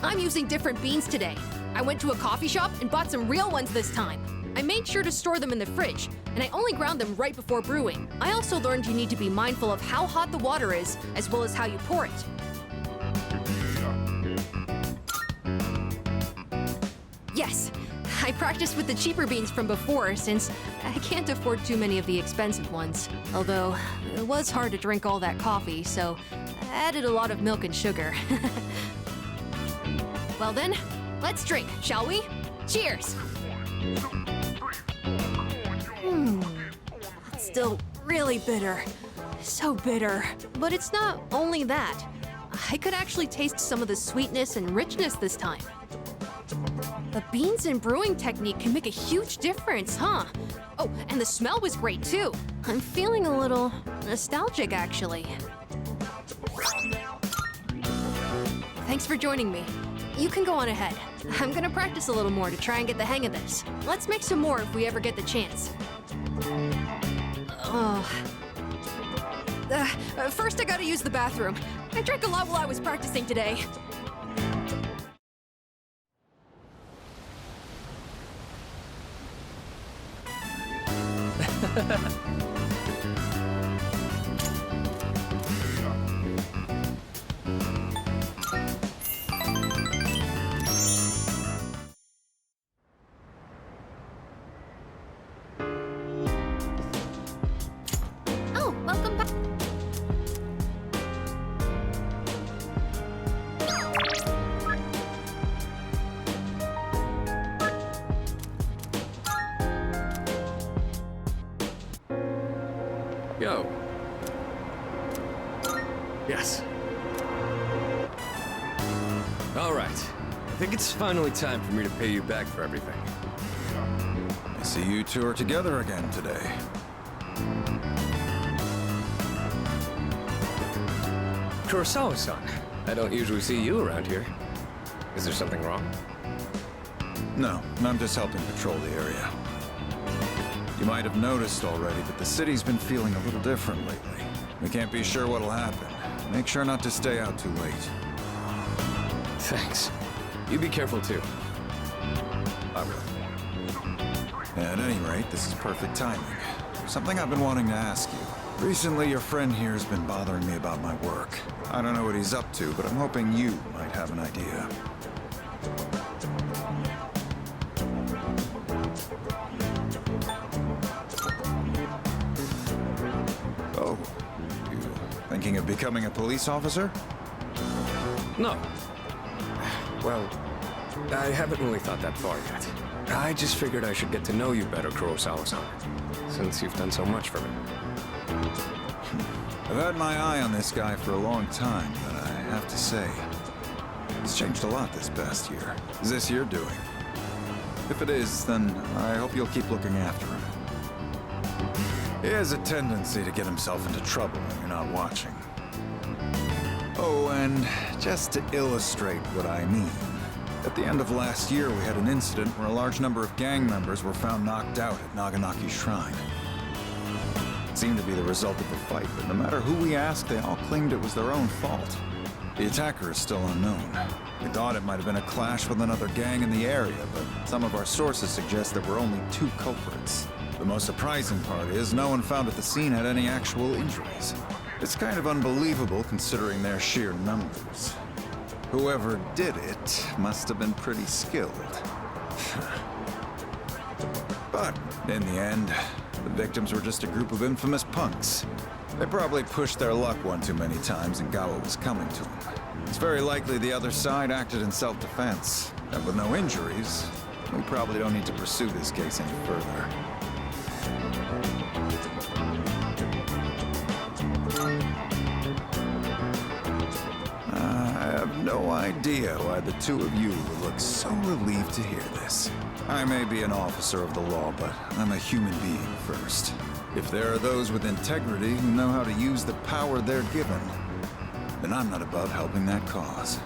I'm using different beans today. I went to a coffee shop and bought some real ones this time. I made sure to store them in the fridge, and I only ground them right before brewing. I also learned you need to be mindful of how hot the water is, as well as how you pour it. Yes, I practiced with the cheaper beans from before, since I can't afford too many of the expensive ones. Although, it was hard to drink all that coffee, so I added a lot of milk and sugar. Well then, let's drink, shall we? Cheers! It's still really bitter. So bitter. But it's not only that. I could actually taste some of the sweetness and richness this time. The beans and brewing technique can make a huge difference, huh? Oh, and the smell was great too. I'm feeling a little nostalgic, actually. Thanks for joining me. You can go on ahead. I'm gonna practice a little more to try and get the hang of this. Let's make some more if we ever get the chance. First I gotta use the bathroom. I drank a lot while I was practicing today. Oh, welcome back. Yo. Yes. All right. I think it's finally time for me to pay you back for everything. I see you two are together again today. Kurosawa-san, I don't usually see you around here. Is there something wrong? No, I'm just helping patrol the area. You might have noticed already, but the city's been feeling a little different lately. We can't be sure what'll happen. Make sure not to stay out too late. Thanks. You be careful too. I will. At any rate, this is perfect timing. Something I've been wanting to ask you. Recently, your friend here has been bothering me about my work. I don't know what he's up to, but I'm hoping you might have an idea. Oh, you thinking of becoming a police officer? No. Well, I haven't really thought that far yet. I just figured I should get to know you better, Kurosawa-san, since you've done so much for me. I've had my eye on this guy for a long time, but I have to say, he's changed a lot this past year. Is this your doing? If it is, then I hope you'll keep looking after him. He has a tendency to get himself into trouble when you're not watching. Oh, and just to illustrate what I mean, at the end of last year, we had an incident where a large number of gang members were found knocked out at Naganaki's shrine. It seemed to be the result of a fight, but no matter who we asked, they all claimed it was their own fault. The attacker is still unknown. We thought it might have been a clash with another gang in the area, but some of our sources suggest there were only 2 culprits. The most surprising part is no one found at the scene had any actual injuries. It's kind of unbelievable considering their sheer numbers. Whoever did it must have been pretty skilled. But in the end, the victims were just a group of infamous punks. They probably pushed their luck one too many times and got what was coming to them. It's very likely the other side acted in self-defense. And with no injuries, we probably don't need to pursue this case any further. I have no idea why the two of you would look so relieved to hear this. I may be an officer of the law, but I'm a human being first. If there are those with integrity who know how to use the power they're given, then I'm not above helping that cause.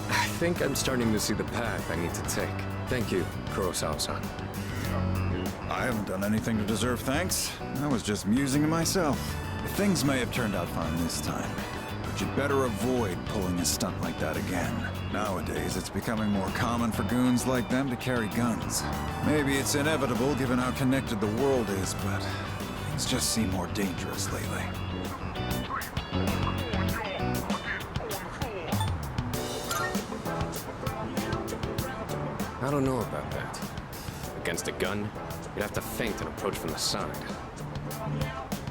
I think I'm starting to see the path I need to take. Thank you, Kurosawa-san. I haven't done anything to deserve thanks. I was just musing to myself. Things may have turned out fine this time. but you'd better avoid pulling a stunt like that again. Nowadays, it's becoming more common for goons like them to carry guns. Maybe it's inevitable given how connected the world is, but things just seem more dangerous lately. I don't know about that. Against a gun, you'd have to feint and approach from the side.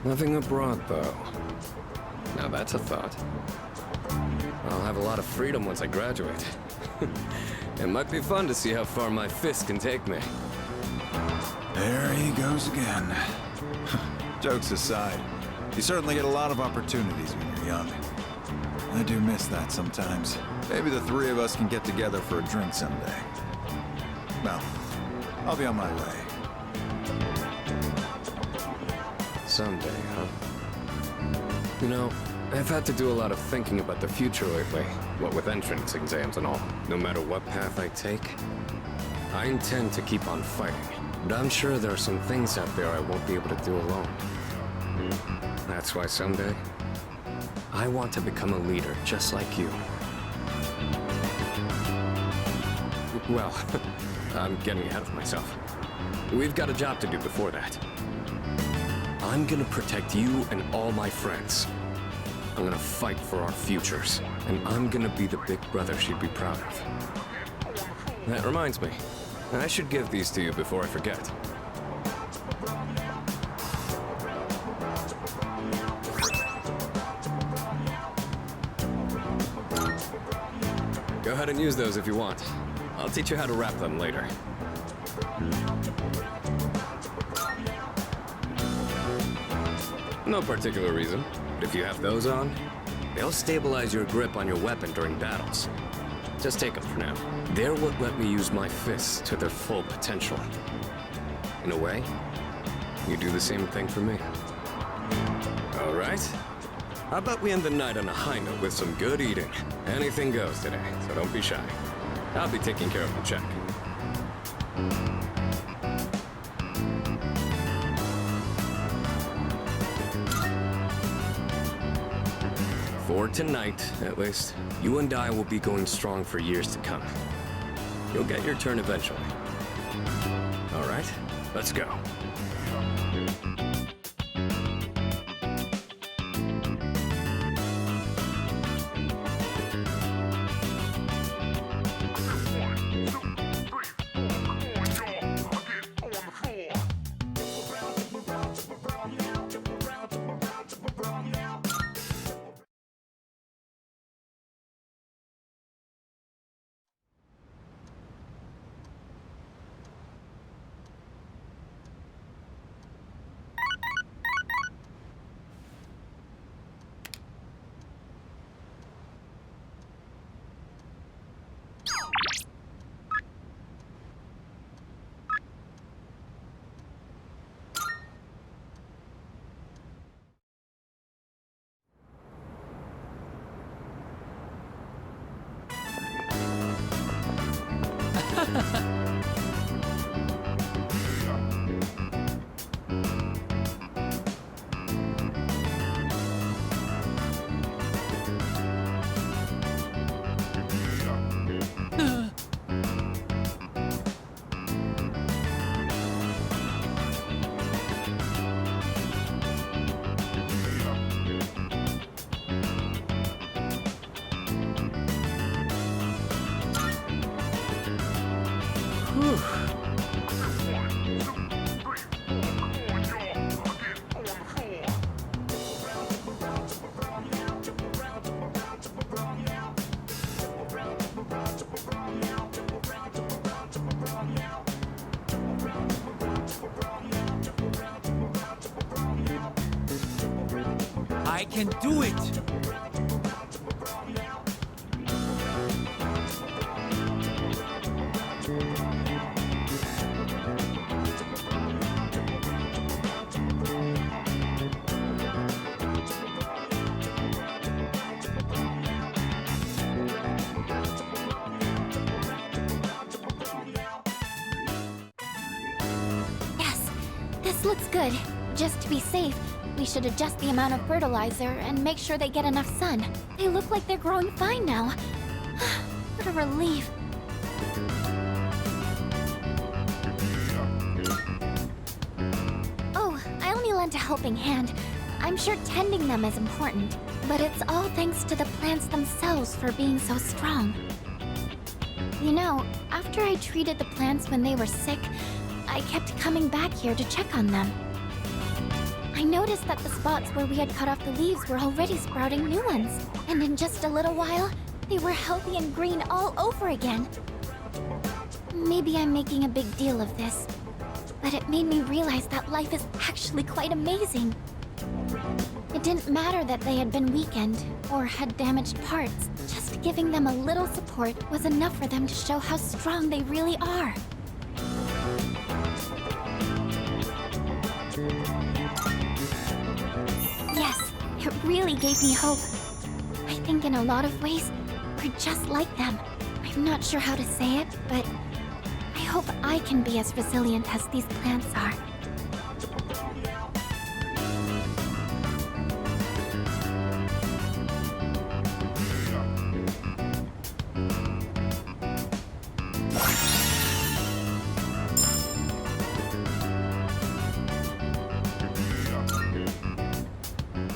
Nothing abroad, though. Now that's a thought. I'll have a lot of freedom once I graduate. It might be fun to see how far my fist can take me. There he goes again. Jokes aside, you certainly get a lot of opportunities when you're young. I do miss that sometimes. Maybe the three of us can get together for a drink someday. Well, I'll be on my way. Someday, huh? You know, I've had to do a lot of thinking about the future lately, what with entrance exams and all. No matter what path I take, I intend to keep on fighting. But I'm sure there are some things out there I won't be able to do alone. That's why someday, I want to become a leader just like you. Well, I'm getting ahead of myself. We've got a job to do before that. I'm gonna protect you and all my friends. I'm gonna fight for our futures, and I'm gonna be the big brother she'd be proud of. That reminds me, I should give these to you before I forget. Go ahead and use those if you want. I'll teach you how to wrap them later. No particular reason, but if you have those on, they'll stabilize your grip on your weapon during battles. Just take them for now. They're what let me use my fists to their full potential. In a way, you do the same thing for me. All right? How about we end the night on a high note with some good eating? Anything goes today, so don't be shy. I'll be taking care of the check. For tonight, at least, you and I will be going strong for years to come. You'll get your turn eventually. All right, let's go. I can do it! Yes, this looks good. Just to be safe, We should adjust the amount of fertilizer and make sure they get enough sun. They look like they're growing fine now. What a relief. Oh, I only lent a helping hand. I'm sure tending them is important, but it's all thanks to the plants themselves for being so strong. You know, after I treated the plants when they were sick, I kept coming back here to check on them. I noticed that the spots where we had cut off the leaves were already sprouting new ones, and in just a little while, they were healthy and green all over again. Maybe I'm making a big deal of this, but it made me realize that life is actually quite amazing. It didn't matter that they had been weakened or had damaged parts. Just giving them a little support was enough for them to show how strong they really are. Yes, it really gave me hope. I think in a lot of ways, we're just like them. I'm not sure how to say it, but I hope I can be as resilient as these plants are.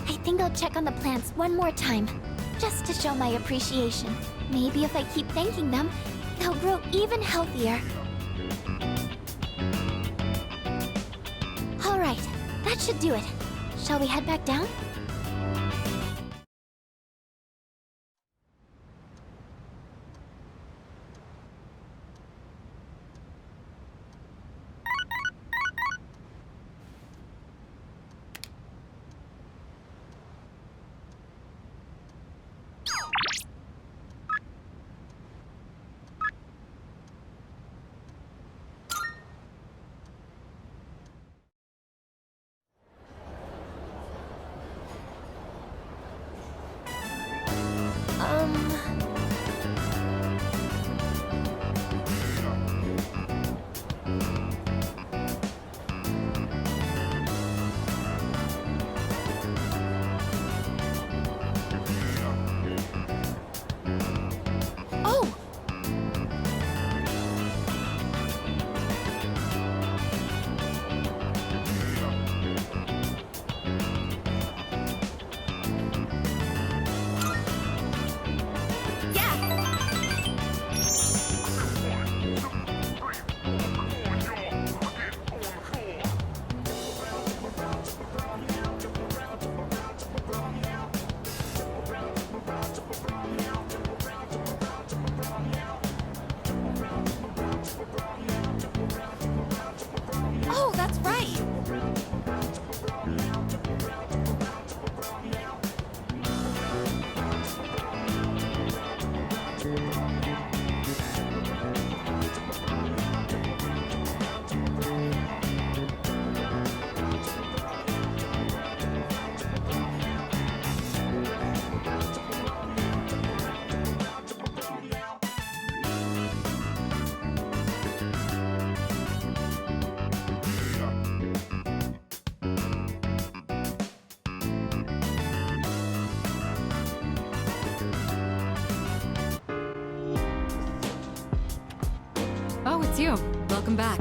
I think I'll check on the plants one more time, just to show my appreciation. Maybe if I keep thanking them, they'll grow even healthier. All right, that should do it. Shall we head back down? Oh, it's you. Welcome back.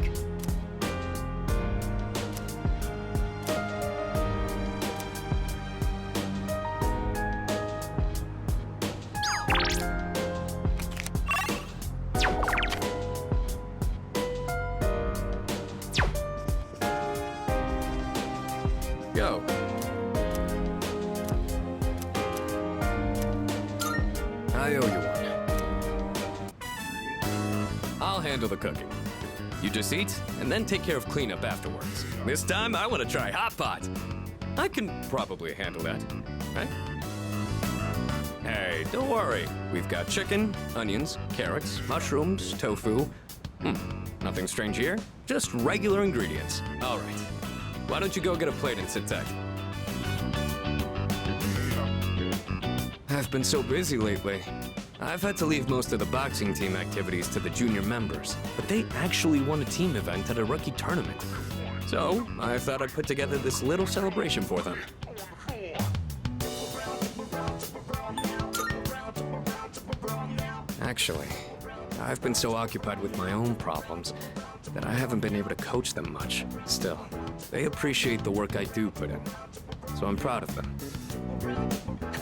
Go. I owe you one. I'll handle the cooking. You just eat, and then take care of cleanup afterwards. This time, I want to try hot pot. I can probably handle that, right? Hey, don't worry. We've got chicken, onions, carrots, mushrooms, tofu. Nothing strange here. Just regular ingredients. All right. Why don't you go get a plate and sit tight? I've been so busy lately. I've had to leave most of the boxing team activities to the junior members, but they actually won a team event at a rookie tournament. So So, I thought I'd put together this little celebration for them. Actually, I've been so occupied with my own problems that I haven't been able to coach them much. Still, they appreciate the work I do put in, so I'm proud of them.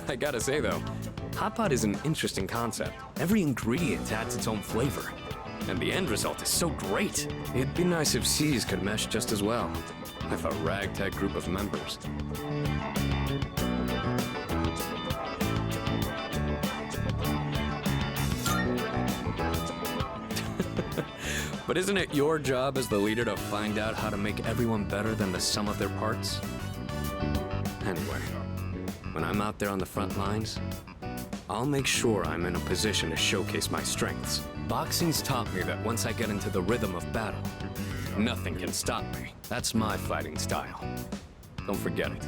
I gotta say though, hot pot is an interesting concept. Every ingredient adds its own flavor, and the end result is so great. It'd be nice if C's could mesh just as well, with a ragtag group of members. But isn't it your job as the leader to find out how to make everyone better than the sum of their parts? Anyway, when I'm out there on the front lines, I'll make sure I'm in a position to showcase my strengths. Boxing's taught me that once I get into the rhythm of battle, nothing can stop me. That's my fighting style. Don't forget it.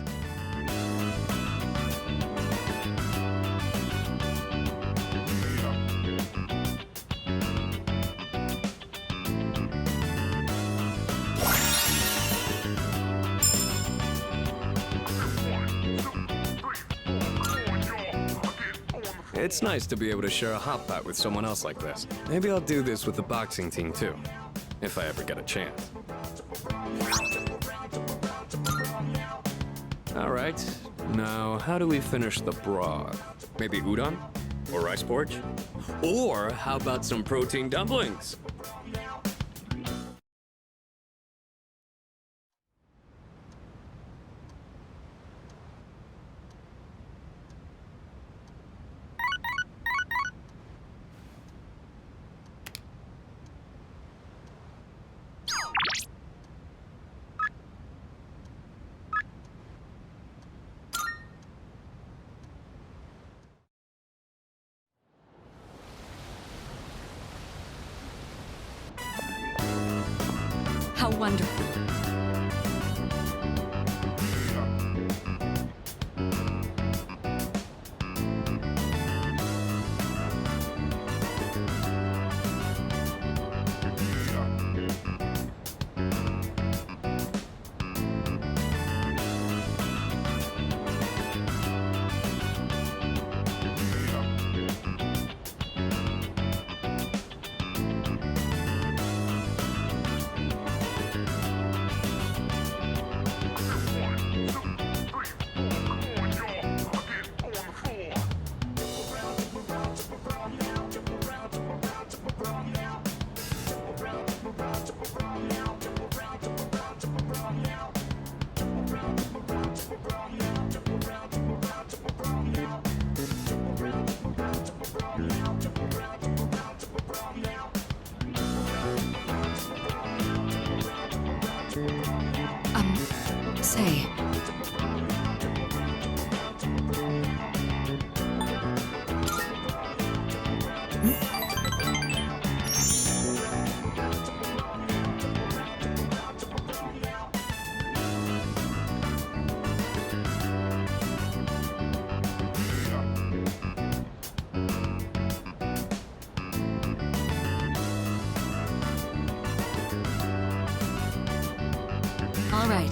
It's nice to be able to share a hot pot with someone else like this. Maybe I'll do this with the boxing team too, if I ever get a chance. All right, now how do we finish the broth? Maybe udon? Or rice porridge? Or how about some protein dumplings? How wonderful. Say. All right.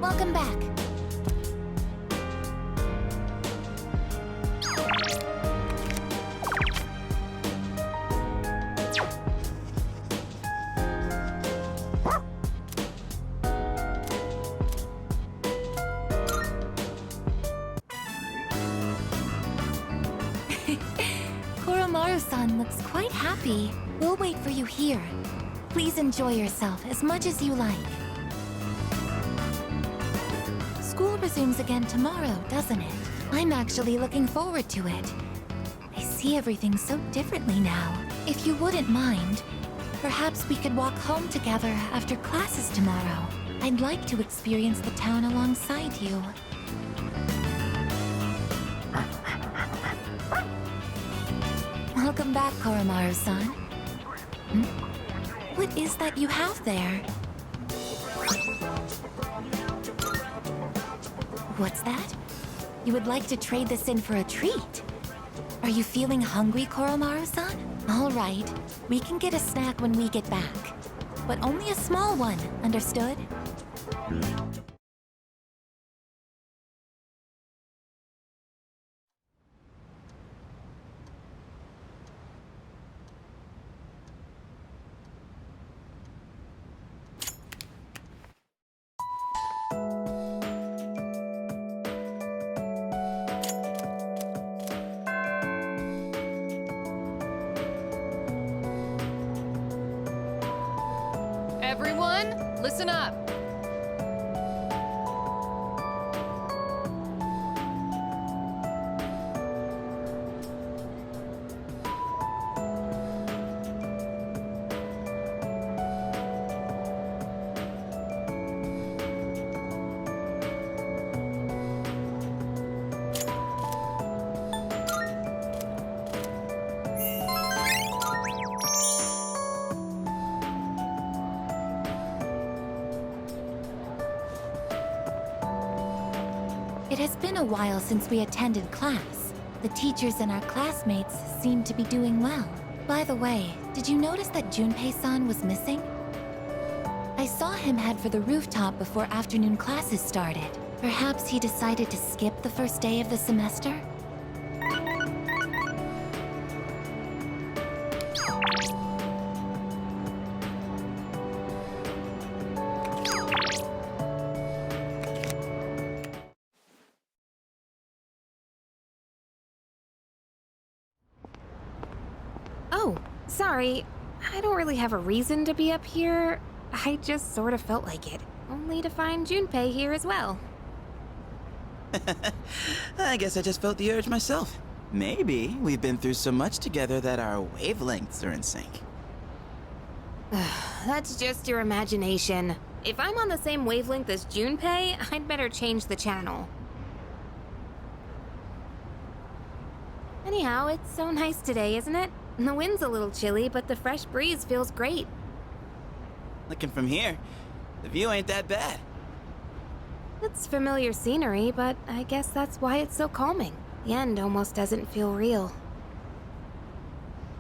Welcome back. Koromaru-san looks quite happy. We'll wait for you here. Please enjoy yourself as much as you like. School resumes again tomorrow, doesn't it? I'm actually looking forward to it. I see everything so differently now. If you wouldn't mind, perhaps we could walk home together after classes tomorrow. I'd like to experience the town alongside you. Welcome back, Koromaru-san. What is that you have there? What's that? You would like to trade this in for a treat? Are you feeling hungry, Koromaru-san? All right, we can get a snack when we get back. But only a small one, understood? Everyone, listen up. It has been a while since we attended class. The teachers and our classmates seem to be doing well. By the way, did you notice that Junpei-san was missing? I saw him head for the rooftop before afternoon classes started. Perhaps he decided to skip the first day of the semester? Oh, sorry. I don't really have a reason to be up here. I just sort of felt like it. Only to find Junpei here as well. I guess I just felt the urge myself. Maybe we've been through so much together that our wavelengths are in sync. That's just your imagination. If I'm on the same wavelength as Junpei, I'd better change the channel. Anyhow, it's so nice today, isn't it? The wind's a little chilly, but the fresh breeze feels great. Looking from here, the view ain't that bad. It's familiar scenery, but I guess that's why it's so calming. The end almost doesn't feel real.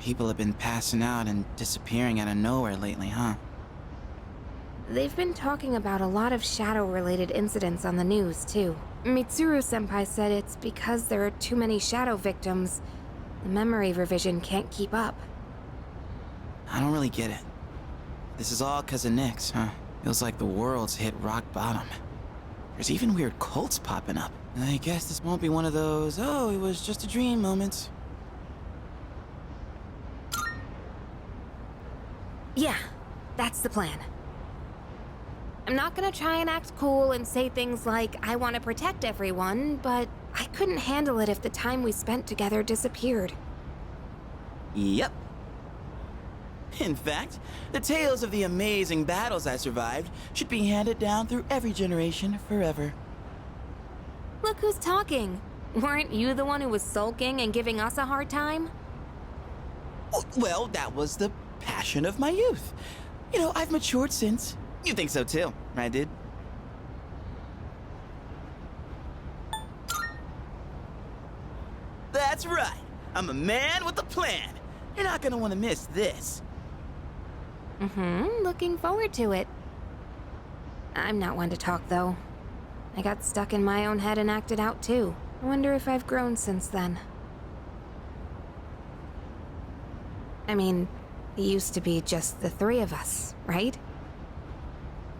People have been passing out and disappearing out of nowhere lately, huh? They've been talking about a lot of shadow-related incidents on the news, too. Mitsuru-senpai said it's because there are too many shadow victims. The memory revision can't keep up. I don't really get it. This is all 'cause of Nyx, huh? Feels like the world's hit rock bottom. There's even weird cults popping up. I guess this won't be one of those, oh, it was just a dream moments. Yeah, that's the plan. I'm not gonna try and act cool and say things like, I want to protect everyone, but I couldn't handle it if the time we spent together disappeared. Yep. In fact, the tales of the amazing battles I survived should be handed down through every generation forever. Look who's talking. Weren't you the one who was sulking and giving us a hard time? Well, that was the passion of my youth. You know, I've matured since. You think so too, right, dude? That's right. I'm a man with a plan. You're not gonna want to miss this. Looking forward to it. I'm not one to talk, though. I got stuck in my own head and acted out, too. I wonder if I've grown since then. I mean, it used to be just the three of us, right?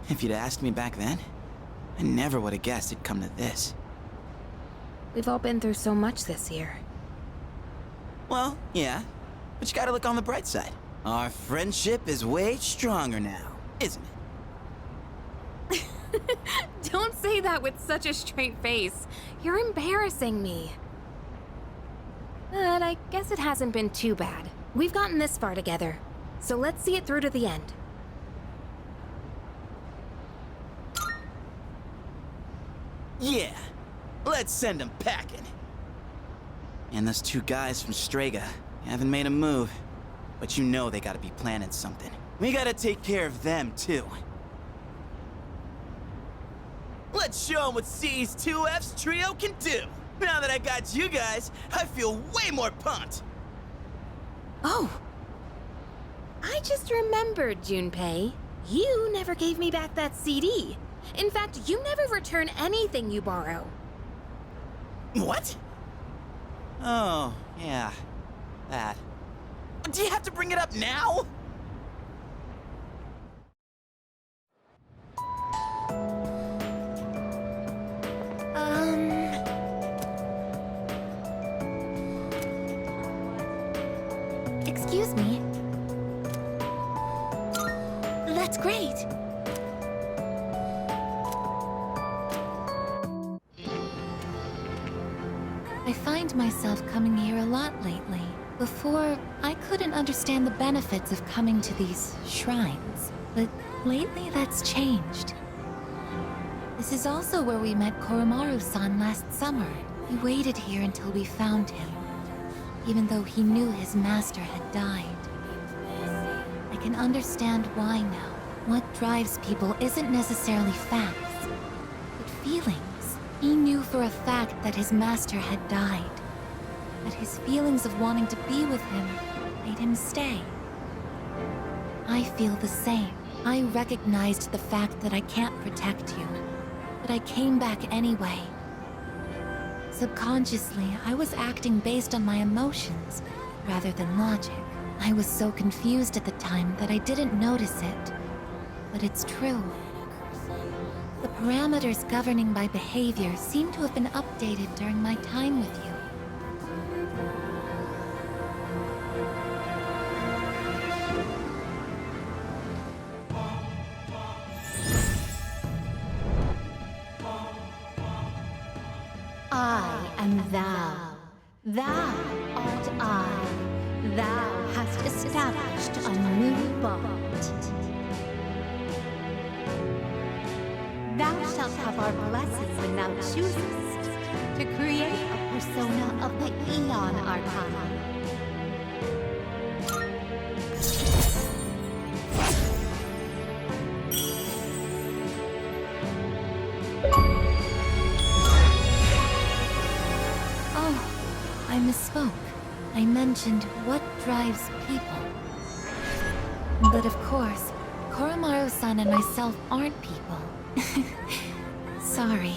If you'd asked me back then, I never would have guessed it'd come to this. We've all been through so much this year. Well, yeah, but you gotta look on the bright side. Our friendship is way stronger now, isn't it? Don't say that with such a straight face. You're embarrassing me. But I guess it hasn't been too bad. We've gotten this far together, so let's see it through to the end. Yeah, Let's send them packing. And those two guys from Strega haven't made a move. But you know they gotta be planning something. We gotta take care of them, too. Let's show them what C's 2F's trio can do. Now that I got you guys, I feel way more pumped. Oh. I just remembered, Junpei. You never gave me back that CD. In fact, you never return anything you borrow. What? Oh, yeah. That. Do you have to bring it up now? Excuse me. That's great. I find myself coming here a lot lately. Before, I couldn't understand the benefits of coming to these shrines, but lately that's changed. This is also where we met Koromaru-san last summer. We waited here until we found him, even though he knew his master had died. I can understand why now. What drives people isn't necessarily facts, but feelings. He knew for a fact that his master had died, but his feelings of wanting to be with him made him stay. I feel the same. I recognized the fact that I can't protect you, but I came back anyway. Subconsciously, I was acting based on my emotions rather than logic. I was so confused at the time that I didn't notice it, but it's true. The parameters governing my behavior seem to have been updated during my time with you. I am thou. Thou art I. Thou hast established a new bond. Thou shalt have our blessing when thou choosest to create a persona of the Aeon Arcana. Oh, I misspoke. I mentioned what drives people. But of course, Koromaru-san and myself aren't people. Sorry.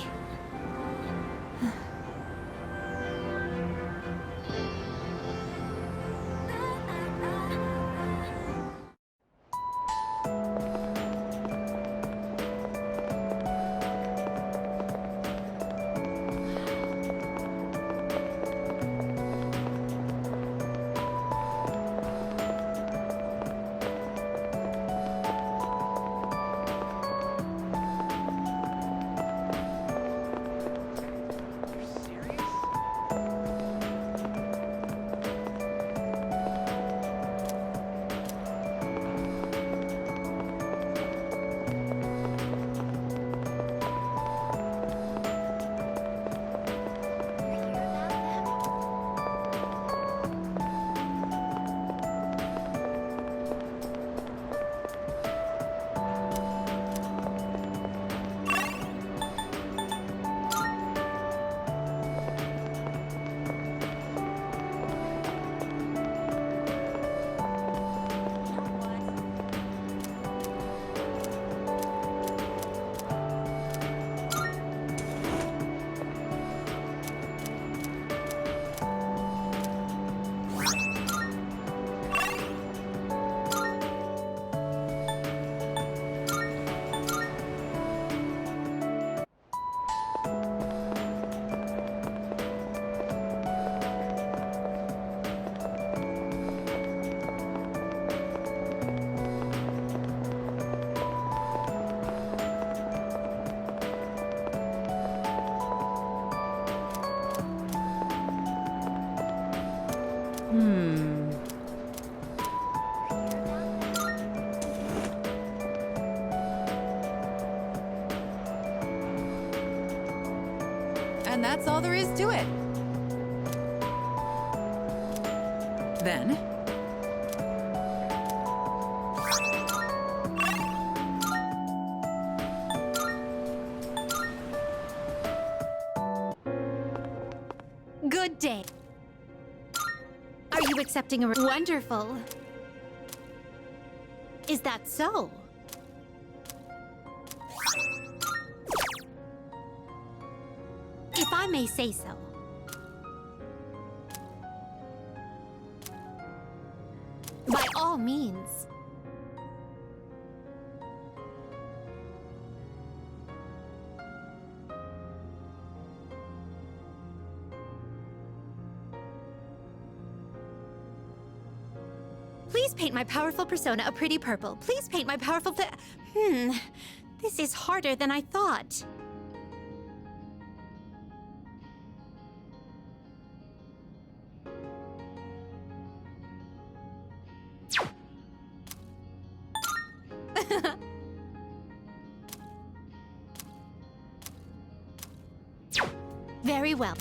And that's all there is to it. Then, Good day. Are you accepting a wonderful? Is that so? If I may say so. By all means. Please paint my powerful persona a pretty purple. Please paint my powerful This is harder than I thought. Very well.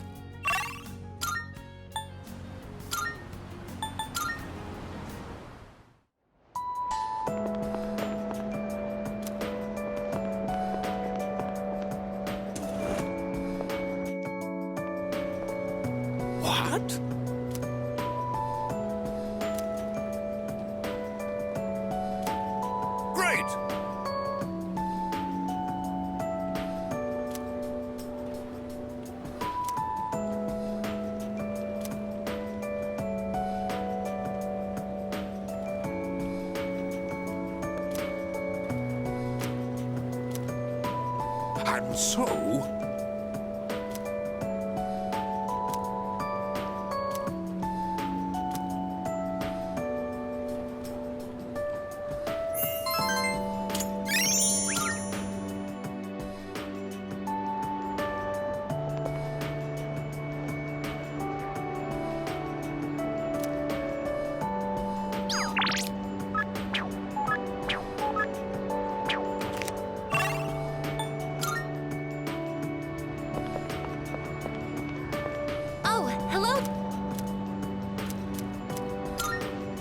What? Great! And so... Oh, hello!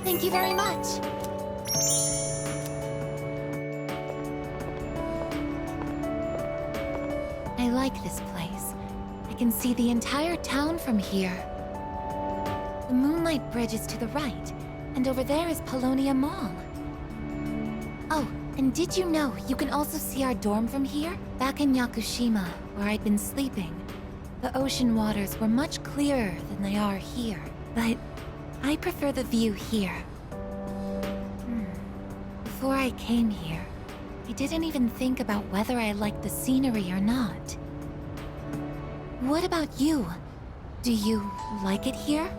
Thank you very much. I like this place. I can see the entire town from here. The Moonlight Bridge is to the right, and over there is Polonia Mall. Oh, and did you know you can also see our dorm from here? Back in Yakushima, where I'd been sleeping, the ocean waters were much clearer than they are here. But I prefer the view here. Before I came here, I didn't even think about whether I liked the scenery or not. What about you? Do you like it here?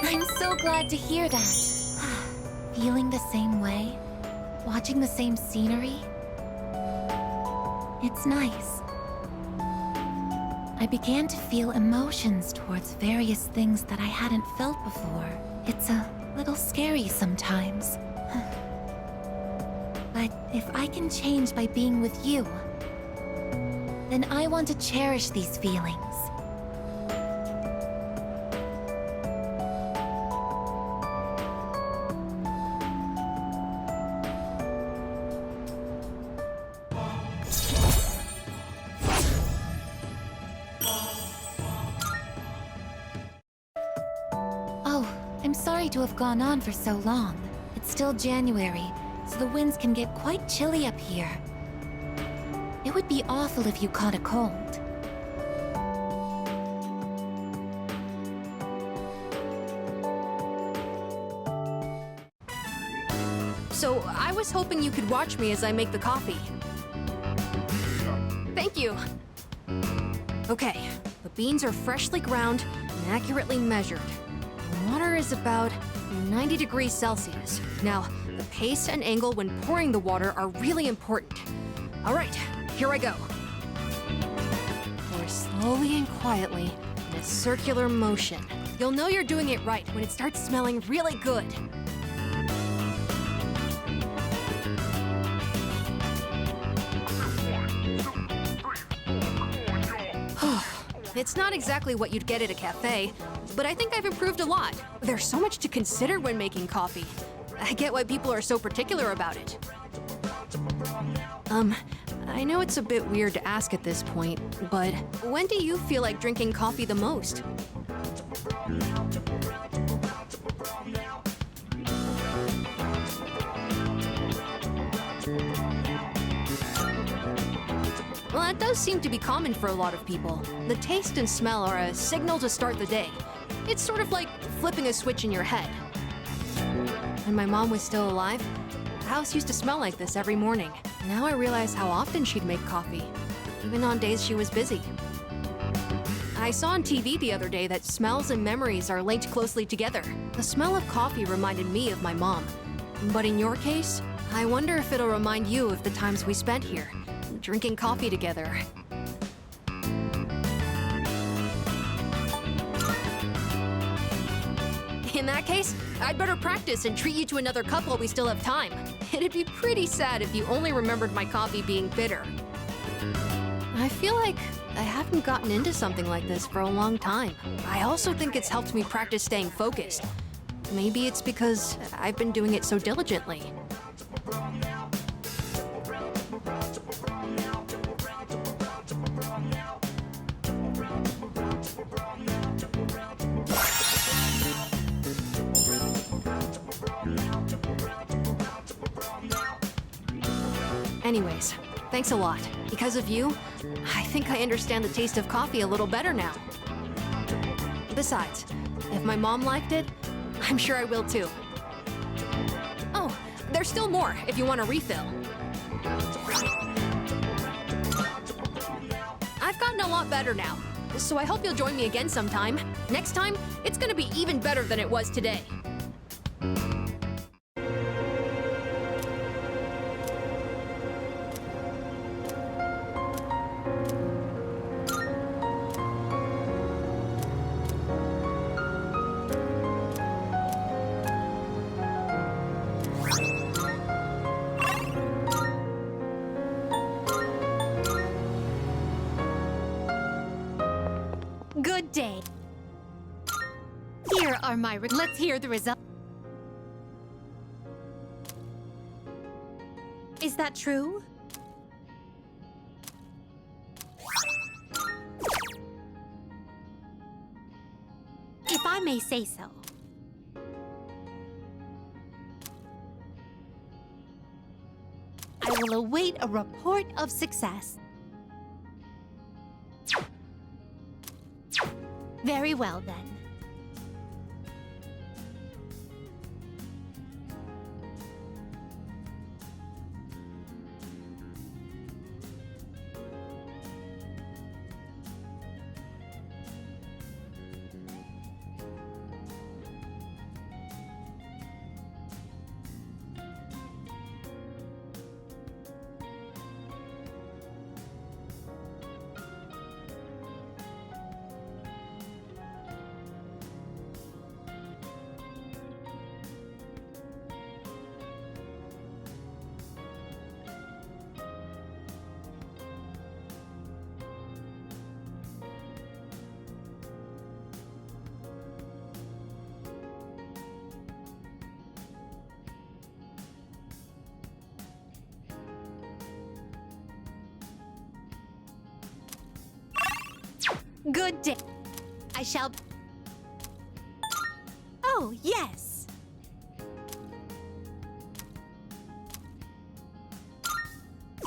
I'm so glad to hear that. Feeling the same way? Watching the same scenery? It's nice. I began to feel emotions towards various things that I hadn't felt before. It's a little scary sometimes. But if I can change by being with you, then I want to cherish these feelings. Oh, I'm sorry to have gone on for so long. It's still January, so the winds can get quite chilly up here. It would be awful if you caught a cold. So, I was hoping you could watch me as I make the coffee. Thank you. Okay, the beans are freshly ground and accurately measured. The water is about 90 degrees Celsius. Now, the pace and angle when pouring the water are really important. All right, here I go. Pour slowly and quietly in a circular motion. You'll know you're doing it right when it starts smelling really good. It's not exactly what you'd get at a cafe, but I think I've improved a lot. There's so much to consider when making coffee. I get why people are so particular about it. I know it's a bit weird to ask at this point, but when do you feel like drinking coffee the most? Well, that does seem to be common for a lot of people. The taste and smell are a signal to start the day. It's sort of like flipping a switch in your head. When my mom was still alive, the house used to smell like this every morning. Now I realize how often she'd make coffee, even on days she was busy. I saw on TV the other day that smells and memories are linked closely together. The smell of coffee reminded me of my mom. But in your case, I wonder if it'll remind you of the times we spent here, drinking coffee together. In that case, I'd better practice and treat you to another cup while we still have time. It'd be pretty sad if you only remembered my coffee being bitter. I feel like I haven't gotten into something like this for a long time. I also think it's helped me practice staying focused. Maybe it's because I've been doing it so diligently. Anyways, thanks a lot. Because of you, I think I understand the taste of coffee a little better now. Besides, if my mom liked it, I'm sure I will too. Oh, there's still more if you want a refill. I've gotten a lot better now, so I hope you'll join me again sometime. Next time, it's gonna be even better than it was today. Good day. Here are my let's hear the result. Is that true? If I may say so. I will await a report of success. Very well, then. Good day. I shall... Oh, yes.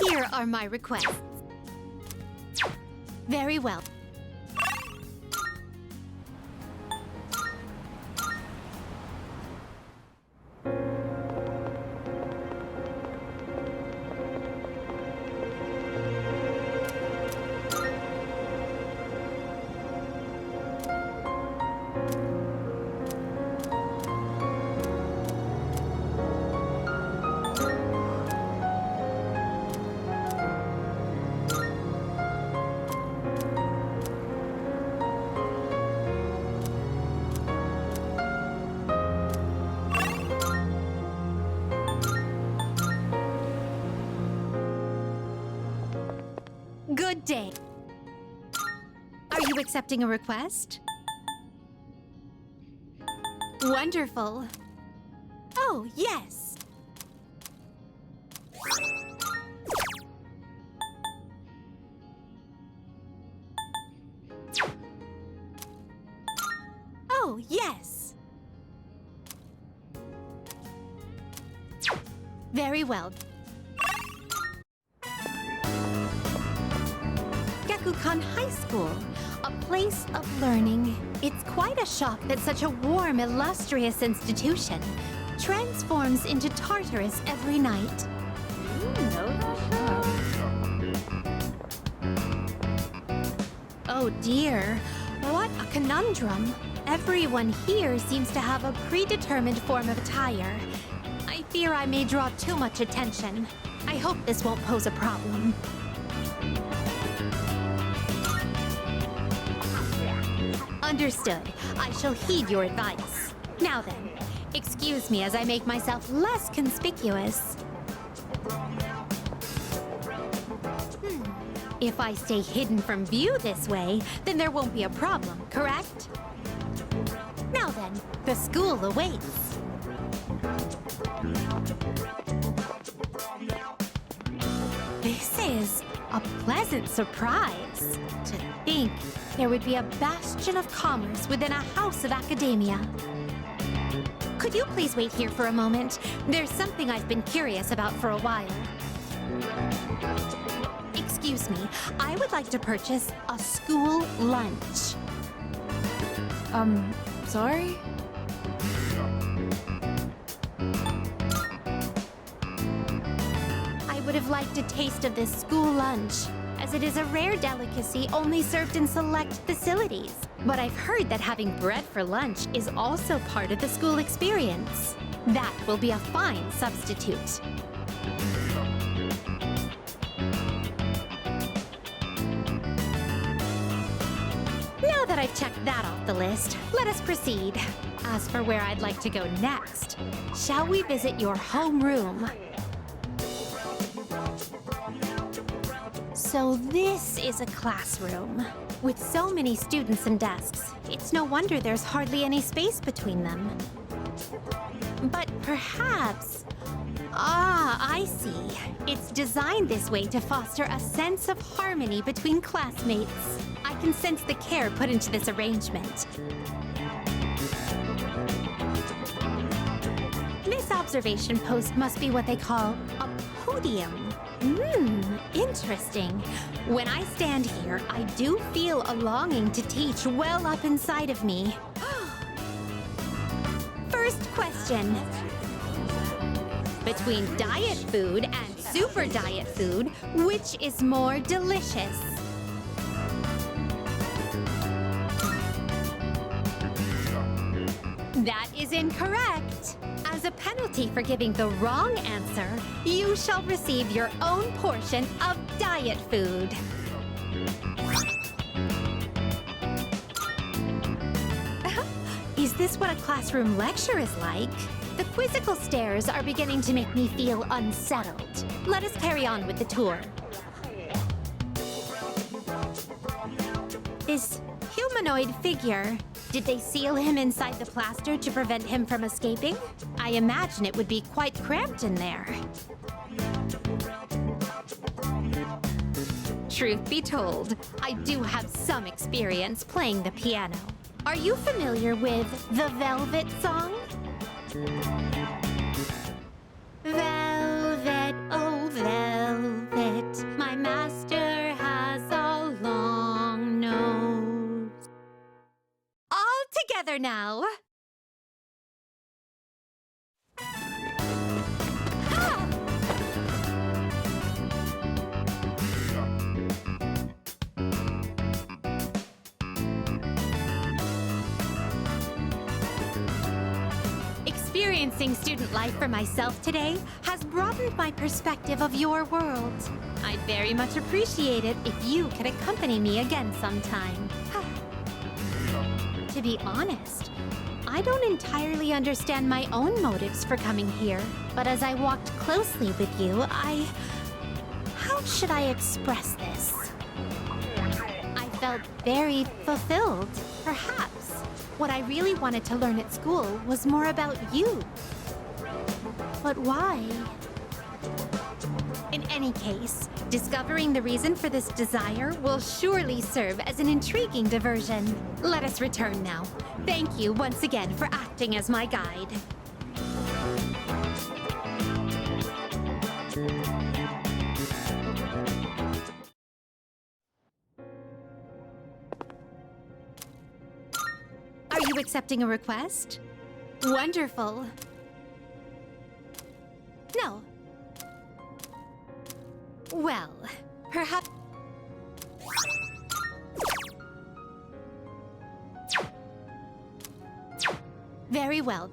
Here are my requests. Very well. Good day. Are you accepting a request? Wonderful. Oh, yes. Oh, yes. Very well. Gakukan High School, a place of learning. It's quite a shock that such a warm, illustrious institution transforms into Tartarus every night. Oh dear, what a conundrum. Everyone here seems to have a predetermined form of attire. I fear I may draw too much attention. I hope this won't pose a problem. Understood. I shall heed your advice. Now then, excuse me as I make myself less conspicuous. If I stay hidden from view this way, then there won't be a problem, correct? Now then, the school awaits. This is a pleasant surprise. To think there would be a bastion of commerce within a house of academia. Could you please wait here for a moment? There's something I've been curious about for a while. Excuse me, I would like to purchase a school lunch. Sorry? I would have liked a taste of this school lunch, as it is a rare delicacy only served in select facilities. But I've heard that having bread for lunch is also part of the school experience. That will be a fine substitute. Now that I've checked that off the list, let us proceed. As for where I'd like to go next, shall we visit your homeroom? So this is a classroom. With so many students and desks, it's no wonder there's hardly any space between them. But perhaps... Ah, I see. It's designed this way to foster a sense of harmony between classmates. I can sense the care put into this arrangement. This observation post must be what they call a podium. Interesting. When I stand here, I do feel a longing to teach well up inside of me. First question. Between diet food and super diet food, which is more delicious? That is incorrect. As a penalty for giving the wrong answer, you shall receive your own portion of diet food. Is this what a classroom lecture is like? The quizzical stares are beginning to make me feel unsettled. Let us carry on with the tour. This humanoid figure, did they seal him inside the plaster to prevent him from escaping? I imagine it would be quite cramped in there. Truth be told, I do have some experience playing the piano. Are you familiar with the Velvet song? Velvet, oh velvet, my master has a long nose. All together now. Experiencing student life for myself today has broadened my perspective of your world. I'd very much appreciate it if you could accompany me again sometime. To be honest, I don't entirely understand my own motives for coming here, but as I walked closely with you, how should I express this? I felt very fulfilled. Perhaps what I really wanted to learn at school was more about you. But why? In any case, discovering the reason for this desire will surely serve as an intriguing diversion. Let us return now. Thank you once again for acting as my guide. Are you accepting a request? Wonderful. No. Well, perhaps... Very well.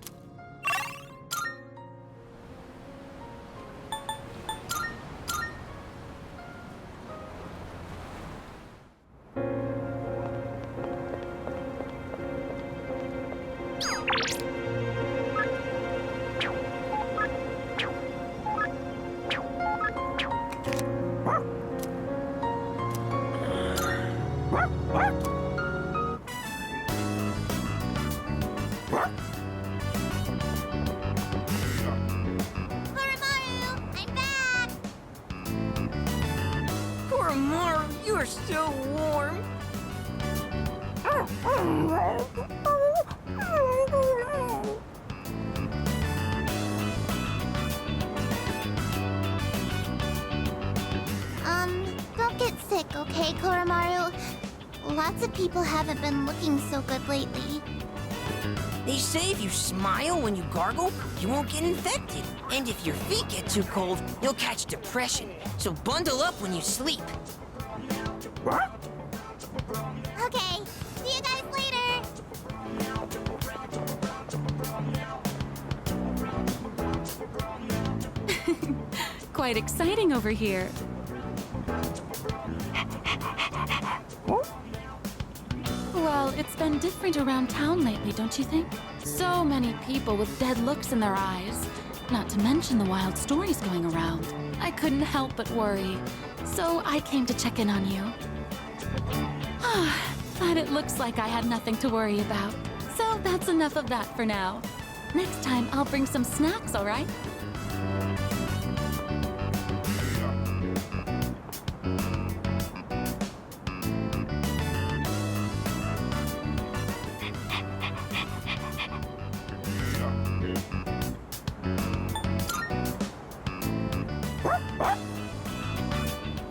You are so warm. Don't get sick, okay, Koromaru? Lots of people haven't been looking so good lately. They say if you smile when you gargle, you won't get infected. And if your feet get too cold, you'll catch depression. So bundle up when you sleep. Okay, see you guys later! Quite exciting over here. Well, it's been different around town lately, don't you think? So many people with dead looks in their eyes. Not to mention the wild stories going around. I couldn't help but worry. So I came to check in on you. But it looks like I had nothing to worry about. So that's enough of that for now. Next time, I'll bring some snacks, all right?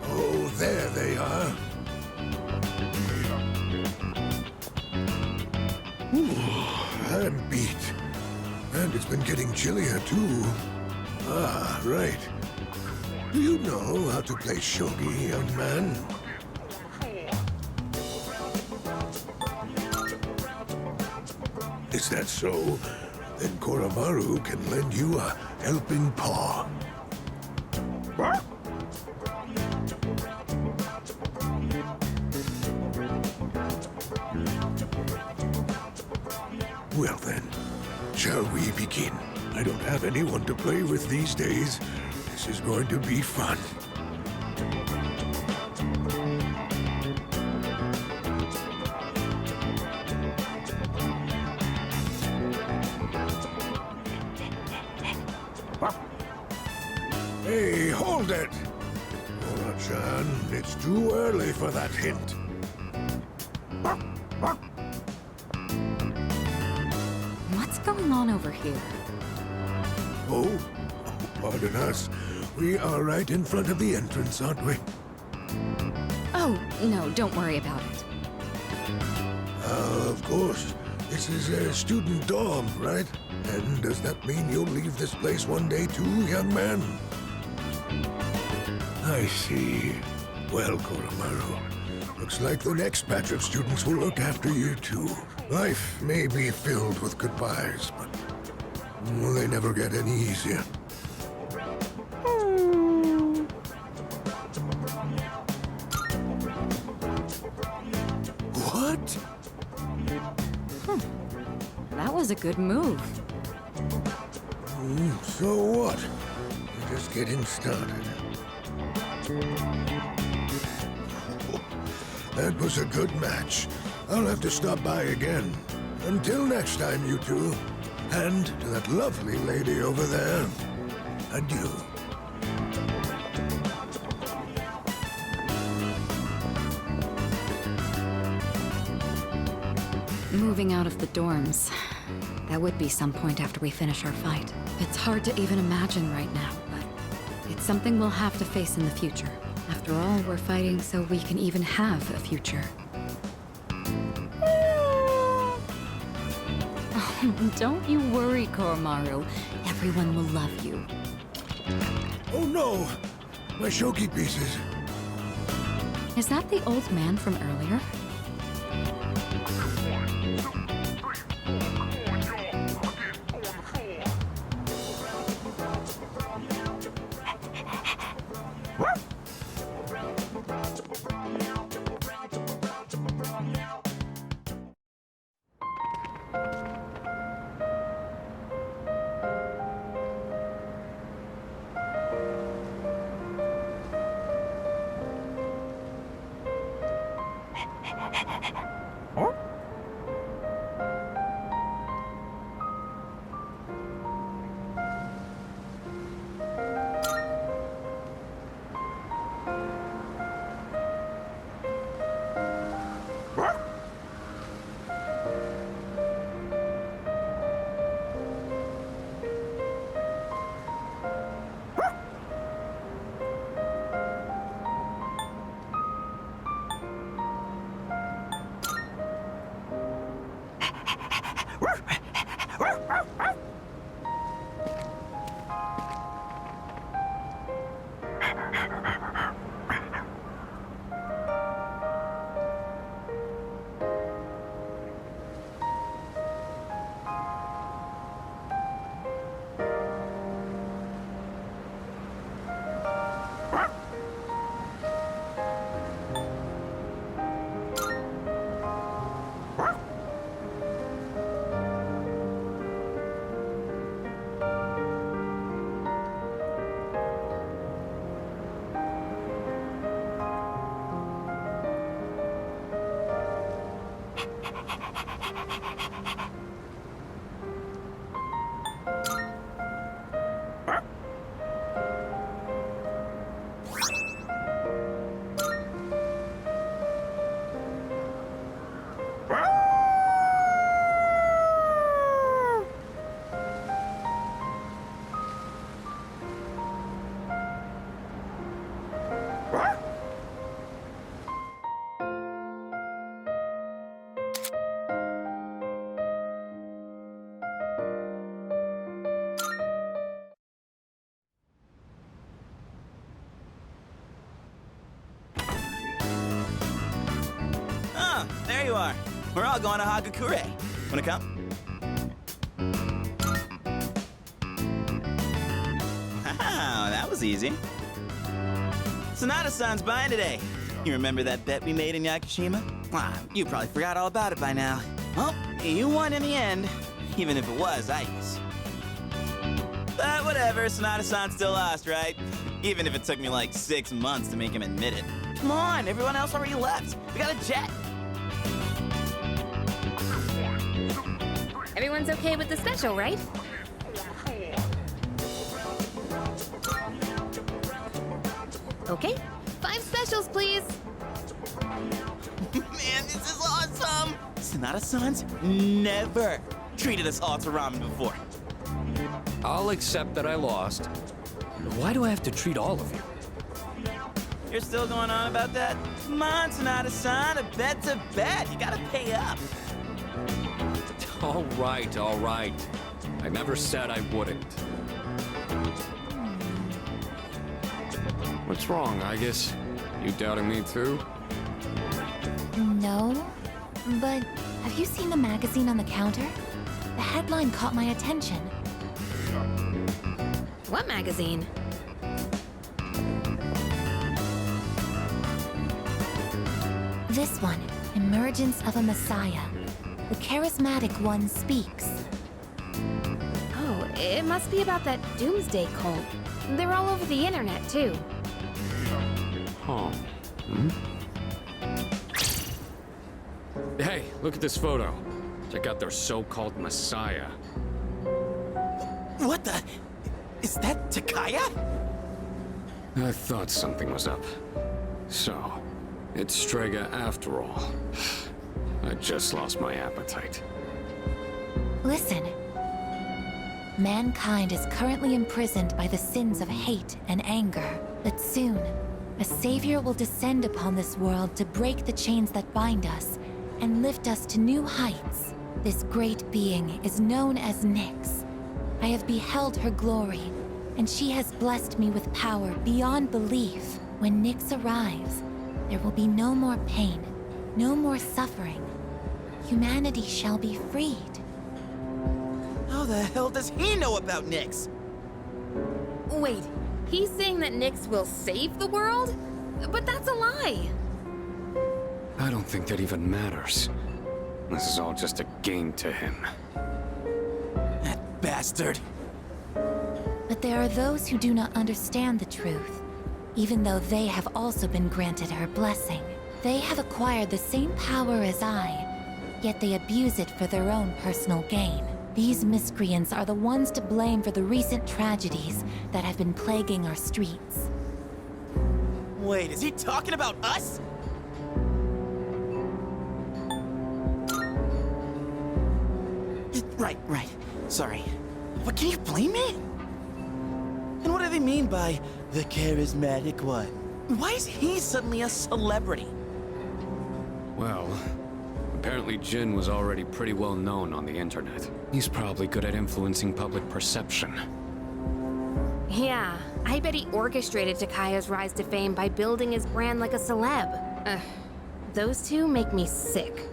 Oh, there they are. Ooh, I'm beat. And it's been getting chillier, too. Ah, right. Do you know how to play shogi, young man? Is that so? Then Koromaru can lend you a helping paw. Well then, shall we begin? I don't have anyone to play with these days. This is going to be fun. Hey, hold it! Nora-chan, it's too early for that hint. What's going on over here? Oh, pardon us. We are right in front of the entrance, aren't we? Oh, no, don't worry about it. Of course. This is a student dorm, right? And does that mean you'll leave this place one day too, young man? I see. Well, Koromaru, looks like the next batch of students will look after you too. Life may be filled with goodbyes, but well, they never get any easier. What? That was a good move. So what? We're just getting started. That was a good match. I'll have to stop by again. Until next time, you two. And to that lovely lady over there, adieu. Moving out of the dorms. That would be some point after we finish our fight. It's hard to even imagine right now, but it's something we'll have to face in the future. After all, we're fighting so we can even have a future. Don't you worry, Koromaru. Everyone will love you. Oh no! My shogi pieces. Is that the old man from earlier? There you are. We're all going to Hagakure. Wanna come? Wow, that was easy. Sonata-san's buying today. You remember that bet we made in Yakushima? Ah, you probably forgot all about it by now. Well, you won in the end, even if it was ice. But whatever, Sonata-san still lost, right? Even if it took me like 6 months to make him admit it. Come on, everyone else already left. We got a jet. Everyone's okay with the special, right? Okay, 5 specials, please. Man, this is awesome! Sonata-san's never treated us all to ramen before. I'll accept that I lost. Why do I have to treat all of you? You're still going on about that? Come on, Sonata-san, a bet's a bet. You gotta pay up. All right, all right. I never said I wouldn't. What's wrong, I guess? You doubting me too? No, but have you seen the magazine on the counter? The headline caught my attention. What magazine? This one, Emergence of a Messiah. The charismatic one speaks. Oh, it must be about that doomsday cult. They're all over the internet, too. Huh. Hmm? Hey, look at this photo. Check out their so-called messiah. What the? Is that Takaya? I thought something was up. So, it's Strega after all. I just lost my appetite. Listen. Mankind is currently imprisoned by the sins of hate and anger. But soon, a savior will descend upon this world to break the chains that bind us and lift us to new heights. This great being is known as Nyx. I have beheld her glory, and she has blessed me with power beyond belief. When Nyx arrives, there will be no more pain, no more suffering. Humanity shall be freed. How the hell does he know about Nyx? Wait, he's saying that Nyx will save the world? But that's a lie! I don't think that even matters. This is all just a game to him. That bastard. But there are those who do not understand the truth, even though they have also been granted her blessing. They have acquired the same power as I, yet they abuse it for their own personal gain. These miscreants are the ones to blame for the recent tragedies that have been plaguing our streets. Wait, is he talking about us? Right. Sorry. But can you blame me? And what do they mean by the charismatic one? Why is he suddenly a celebrity? Well, apparently Jin was already pretty well known on the internet. He's probably good at influencing public perception. Yeah, I bet he orchestrated Takaya's rise to fame by building his brand like a celeb. Those two make me sick.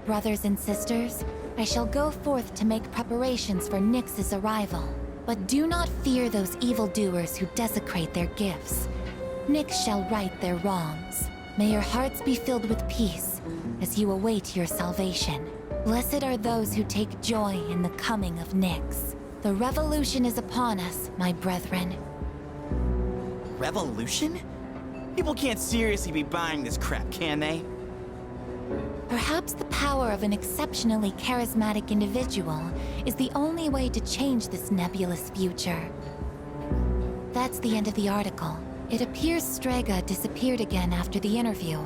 Brothers and sisters, I shall go forth to make preparations for Nyx's arrival. But do not fear those evildoers who desecrate their gifts. Nyx shall right their wrongs. May your hearts be filled with peace as you await your salvation. Blessed are those who take joy in the coming of Nyx. The revolution is upon us, my brethren. Revolution? People can't seriously be buying this crap, can they? Perhaps the power of an exceptionally charismatic individual is the only way to change this nebulous future. That's the end of the article. It appears Strega disappeared again after the interview.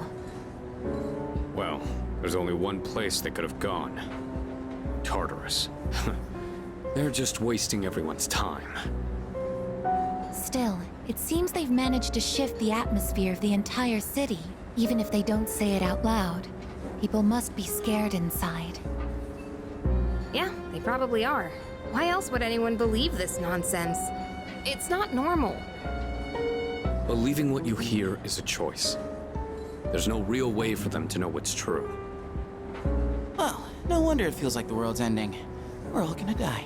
Well, there's only one place they could have gone. Tartarus. They're just wasting everyone's time. Still, it seems they've managed to shift the atmosphere of the entire city. Even if they don't say it out loud, people must be scared inside. Yeah, they probably are. Why else would anyone believe this nonsense? It's not normal. Believing what you hear is a choice. There's no real way for them to know what's true. Well, no wonder it feels like the world's ending. We're all gonna die.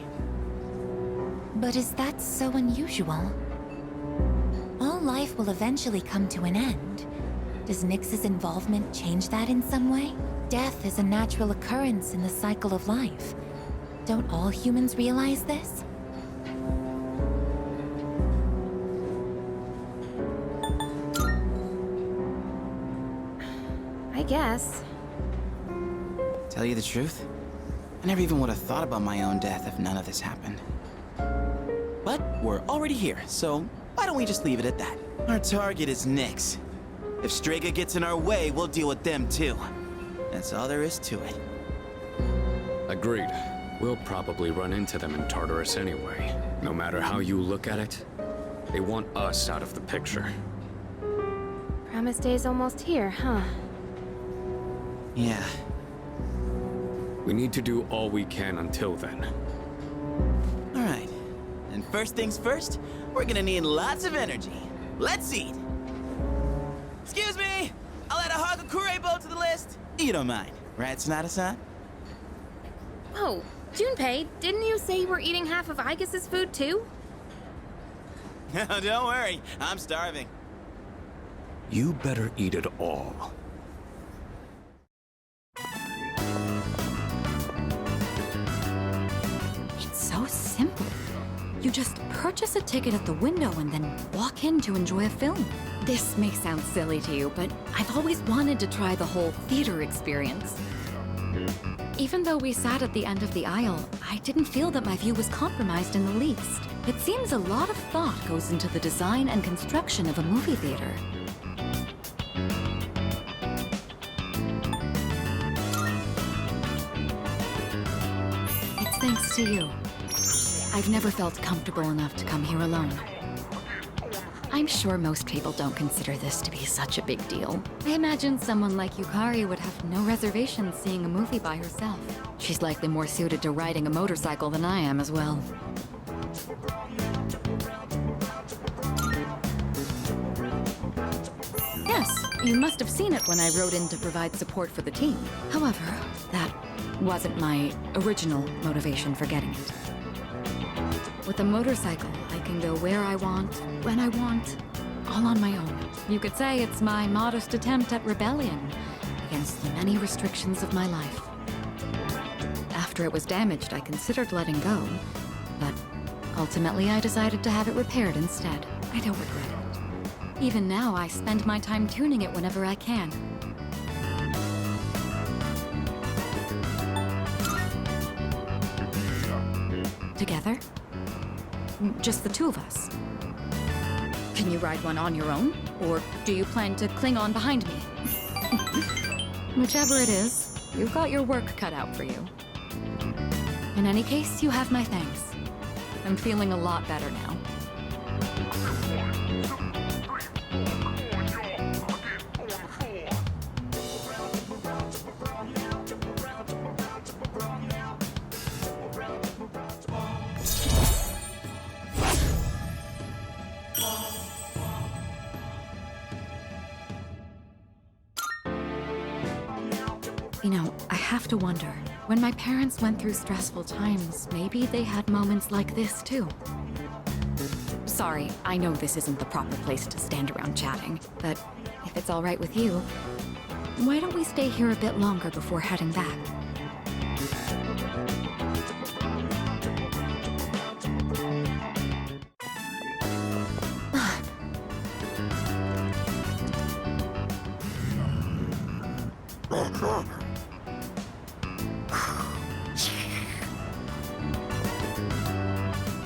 But is that so unusual? All life will eventually come to an end. Does Nyx's involvement change that in some way? Death is a natural occurrence in the cycle of life. Don't all humans realize this? I guess. Tell you the truth, I never even would have thought about my own death if none of this happened. But we're already here, so why don't we just leave it at that? Our target is Nyx. If Strega gets in our way, we'll deal with them too. That's all there is to it. Agreed. We'll probably run into them in Tartarus anyway. No matter how you look at it, they want us out of the picture. Promise Day's almost here, huh? Yeah. We need to do all we can until then. All right. And first things first, we're gonna need lots of energy. Let's eat. Excuse me! I'll add a Hagakure bow to the list. You don't mind, right, Sonata-san? Oh, Junpei, didn't you say you were eating half of Aigis' food too? Don't worry, I'm starving. You better eat it all. It's so simple. You just purchase a ticket at the window and then walk in to enjoy a film. This may sound silly to you, but I've always wanted to try the whole theater experience. Even though we sat at the end of the aisle, I didn't feel that my view was compromised in the least. It seems a lot of thought goes into the design and construction of a movie theater. It's thanks to you. I've never felt comfortable enough to come here alone. I'm sure most people don't consider this to be such a big deal. I imagine someone like Yukari would have no reservations seeing a movie by herself. She's likely more suited to riding a motorcycle than I am as well. Yes, you must have seen it when I wrote in to provide support for the team. However, that wasn't my original motivation for getting it. With a motorcycle, I can go where I want, when I want, all on my own. You could say it's my modest attempt at rebellion against the many restrictions of my life. After it was damaged, I considered letting go, but ultimately I decided to have it repaired instead. I don't regret it. Even now, I spend my time tuning it whenever I can. Together? Just the two of us. Can you ride one on your own? Or do you plan to cling on behind me? Whichever it is, you've got your work cut out for you. In any case, you have my thanks. I'm feeling a lot better now. You know, I have to wonder, when my parents went through stressful times, maybe they had moments like this too. Sorry, I know this isn't the proper place to stand around chatting, but if it's all right with you, why don't we stay here a bit longer before heading back?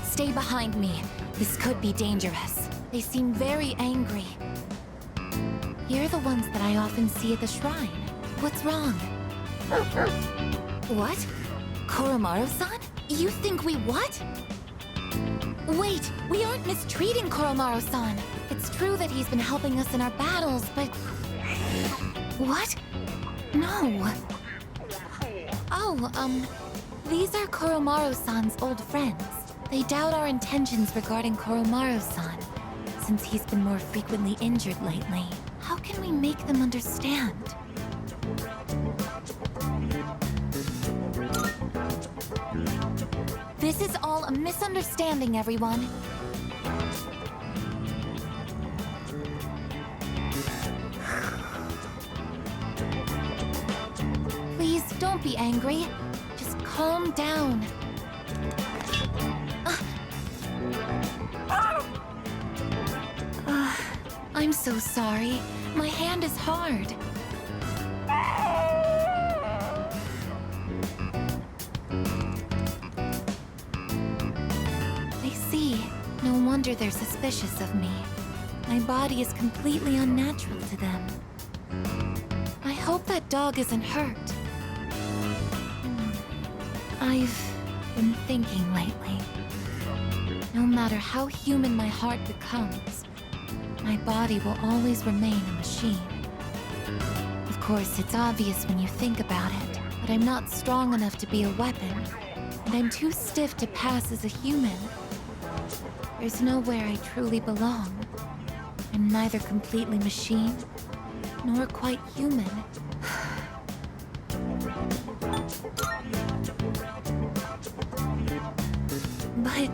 Stay behind me. This could be dangerous. They seem very angry. You're the ones that I often see at the shrine. What's wrong? What? Koromaru-san? You think we what? Wait, we aren't mistreating Koromaru-san. It's true that he's been helping us in our battles, but... What? No. Oh, these are Koromaru-san's old friends. They doubt our intentions regarding Koromaru-san, since he's been more frequently injured lately. How can we make them understand? This is all a misunderstanding, everyone. Please, don't be angry. Just calm down. I'm so sorry. My hand is hard. I see. No wonder they're suspicious of me. My body is completely unnatural to them. I hope that dog isn't hurt. I've been thinking lately. No matter how human my heart becomes, my body will always remain a machine. Of course, it's obvious when you think about it, but I'm not strong enough to be a weapon, and I'm too stiff to pass as a human. There's nowhere I truly belong. I'm neither completely machine, nor quite human. But...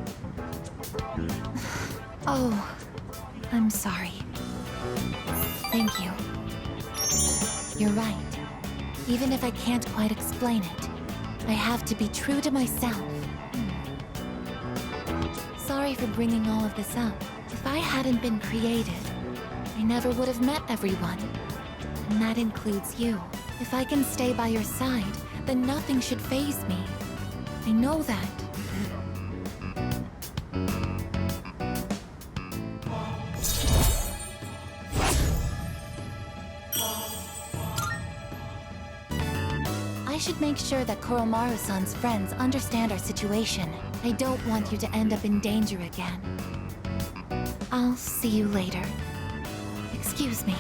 Oh, I'm sorry. Thank you. You're right. Even if I can't quite explain it, I have to be true to myself. Sorry for bringing all of this up. If I hadn't been created, I never would have met everyone. And that includes you. If I can stay by your side, then nothing should faze me. I know that. I should make sure that Koromaru-san's friends understand our situation. I don't want you to end up in danger again. I'll see you later. Excuse me.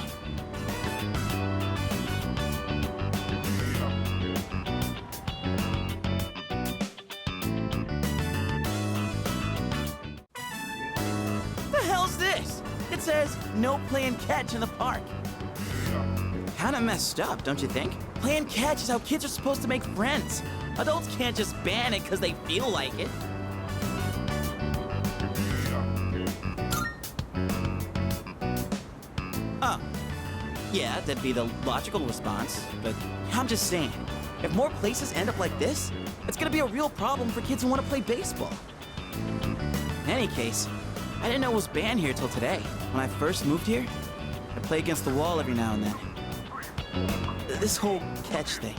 The hell's this? It says, no playing catch in the park. Kinda messed up, don't you think? Playing catch is how kids are supposed to make friends. Adults can't just ban it because they feel like it. Oh. Yeah, that'd be the logical response, but I'm just saying, if more places end up like this, it's gonna be a real problem for kids who want to play baseball. In any case, I didn't know it was banned here till today. When I first moved here, I play against the wall every now and then. This whole catch thing,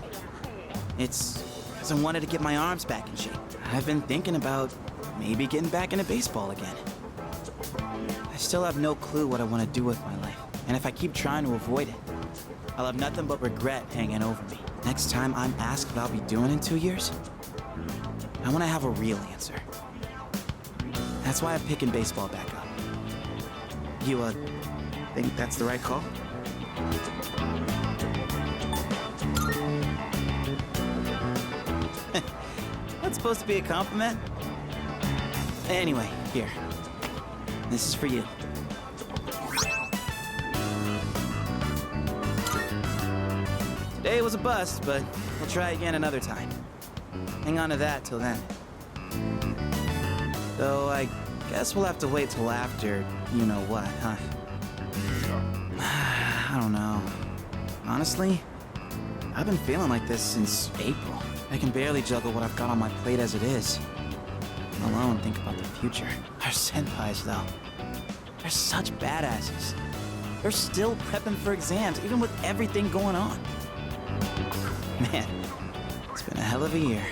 it's because I wanted to get my arms back in shape. I've been thinking about maybe getting back into baseball again. I still have no clue what I want to do with my life, and if I keep trying to avoid it, I'll have nothing but regret hanging over me. Next time I'm asked what I'll be doing in 2 years, I want to have a real answer. That's why I'm picking baseball back up. You, think that's the right call? That's supposed to be a compliment? Anyway, here. This is for you. Today was a bust, but we'll try again another time. Hang on to that till then. Though I guess we'll have to wait till after you know what, huh? I don't know. Honestly, I've been feeling like this since April. I can barely juggle what I've got on my plate as it is. Let alone think about the future. Our senpais, though. They're such badasses. They're still prepping for exams, even with everything going on. Man, it's been a hell of a year.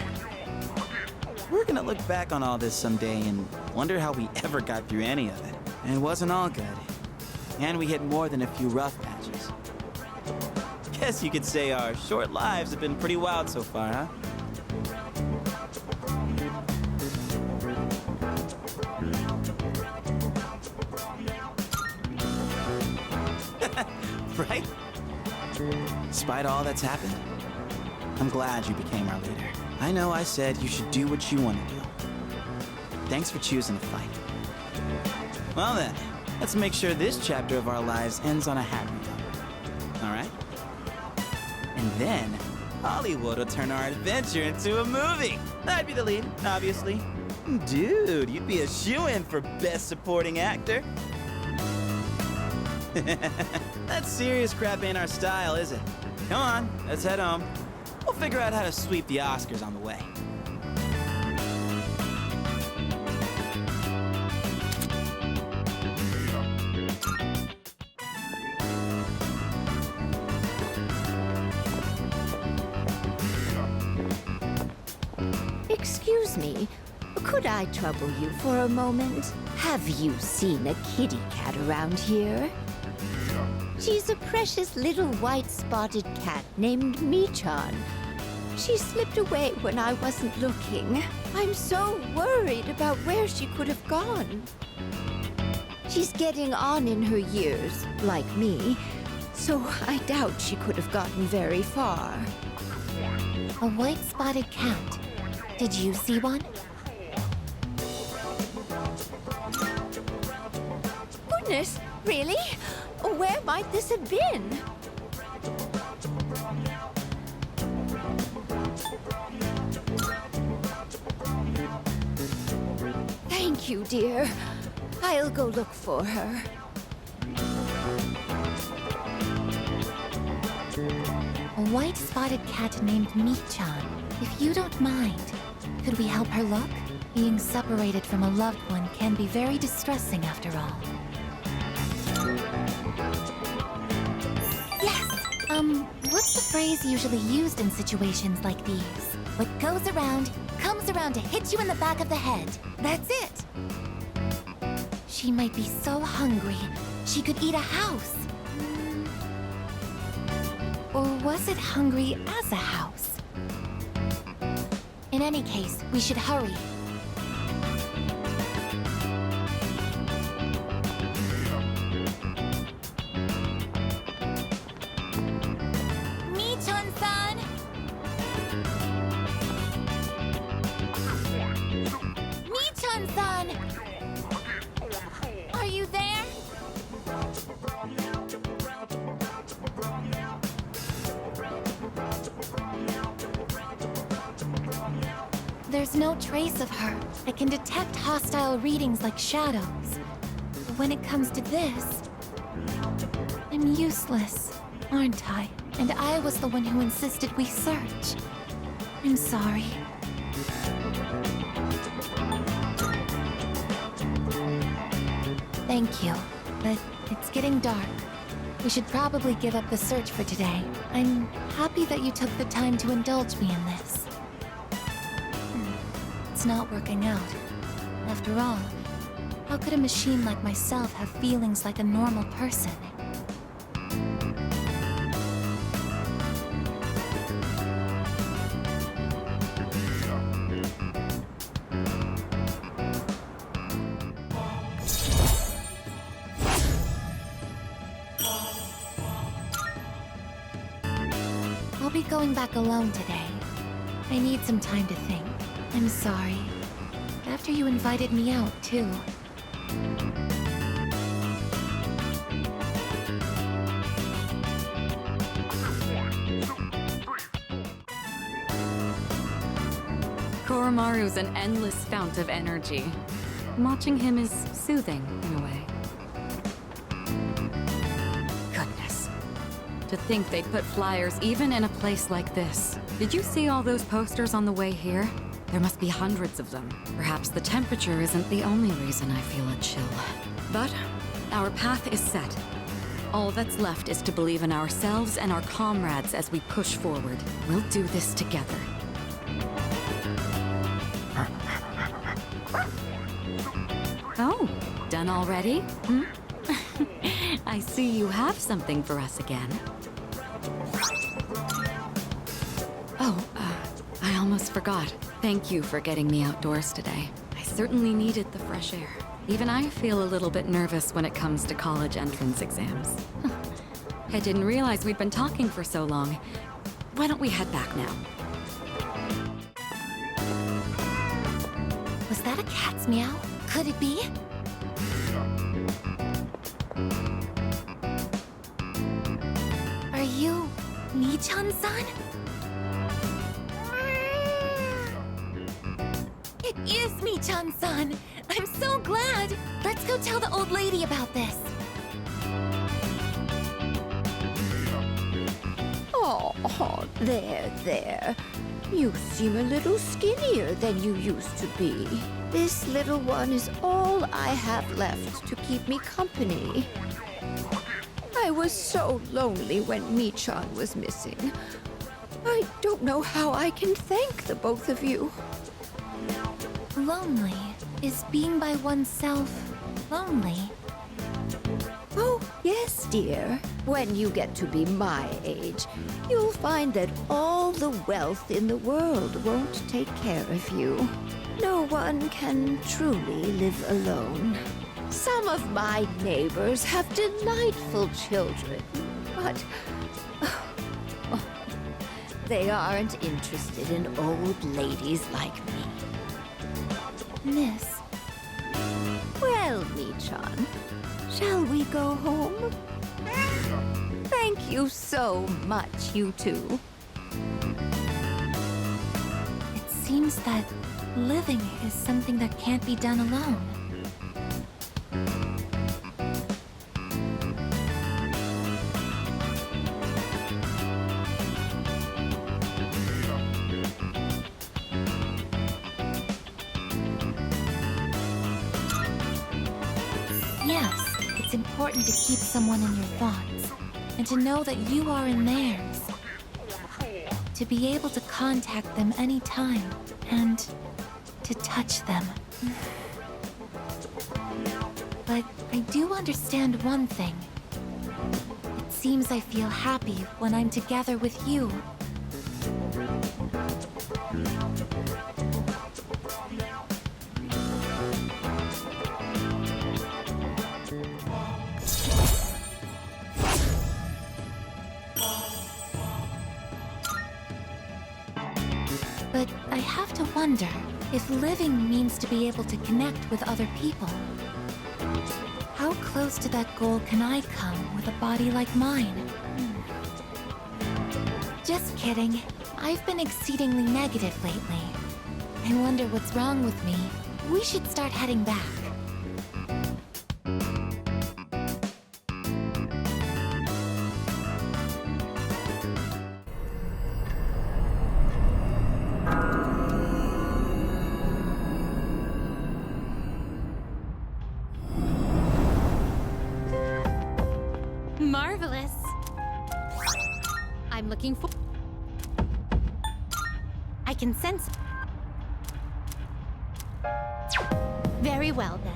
We're gonna look back on all this someday and wonder how we ever got through any of it. And it wasn't all good. And we hit more than a few rough patches. Guess you could say our short lives have been pretty wild so far, huh? Right? Despite all that's happened, I'm glad you became our leader. I know I said you should do what you want to do. Thanks for choosing to fight. Well then, let's make sure this chapter of our lives ends on a happy note. All right? And then, Hollywood will turn our adventure into a movie. I'd be the lead, obviously. Dude, you'd be a shoo-in for Best Supporting Actor. That serious crap ain't our style, is it? Come on, let's head home. We'll figure out how to sweep the Oscars on the way. Excuse me, could I trouble you for a moment? Have you seen a kitty cat around here? She's a precious little white-spotted cat named Michan. She slipped away when I wasn't looking. I'm so worried about where she could have gone. She's getting on in her years, like me, so I doubt she could have gotten very far. A white-spotted cat. Did you see one? Goodness, really? Where might this have been? Thank you, dear. I'll go look for her. A white-spotted cat named Michan. If you don't mind, could we help her look? Being separated from a loved one can be very distressing after all. Yes! What's the phrase usually used in situations like these? What goes around, comes around to hit you in the back of the head. That's it! She might be so hungry, she could eat a house. Or was it hungry as a house? In any case, we should hurry. Mi-chan-san! Mi-chan-san! Are you there? There's no trace of her. I can detect hostile readings like shadows. But when it comes to this, I'm useless, aren't I? And I was the one who insisted we search. I'm sorry. Thank you, but it's getting dark. We should probably give up the search for today. I'm happy that you took the time to indulge me in this. It's not working out. After all, how could a machine like myself have feelings like a normal person? I'll be going back alone today. I need some time to think. I'm sorry. After you invited me out, too. Koromaru's an endless fount of energy. Watching him is soothing, in a way. Goodness. To think they'd put flyers even in a place like this. Did you see all those posters on the way here? There must be hundreds of them. Perhaps the temperature isn't the only reason I feel a chill. But our path is set. All that's left is to believe in ourselves and our comrades as we push forward. We'll do this together. Oh, done already? Hmm? I see you have something for us again. Oh, I almost forgot. Thank you for getting me outdoors today. I certainly needed the fresh air. Even I feel a little bit nervous when it comes to college entrance exams. I didn't realize we'd been talking for so long. Why don't we head back now? Was that a cat's meow? Could it be? Are you Mi-chan-san? It is Mi-chan-san! I'm so glad! Let's go tell the old lady about this. Oh, there. You seem a little skinnier than you used to be. This little one is all I have left to keep me company. I was so lonely when Mi-chan was missing. I don't know how I can thank the both of you. Lonely? Is being by oneself lonely? Oh, yes, dear. When you get to be my age, you'll find that all the wealth in the world won't take care of you. No one can truly live alone. Some of my neighbors have delightful children, but they aren't interested in old ladies like me. Miss. Well, Mi-chan, shall we go home? Thank you so much, you two. It seems that living is something that can't be done alone. Yes, it's important important to keep someone in your thoughts, and to know that you are in theirs. To be able to contact them anytime, and to touch them. But I do understand one thing. It seems I feel happy when I'm together with you. But I have to wonder if living means to be able to connect with other people. How close to that goal can I come with a body like mine? Just kidding. I've been exceedingly negative lately. I wonder what's wrong with me. We should start heading back. Marvelous. I'm looking for... I can sense... Very well, then.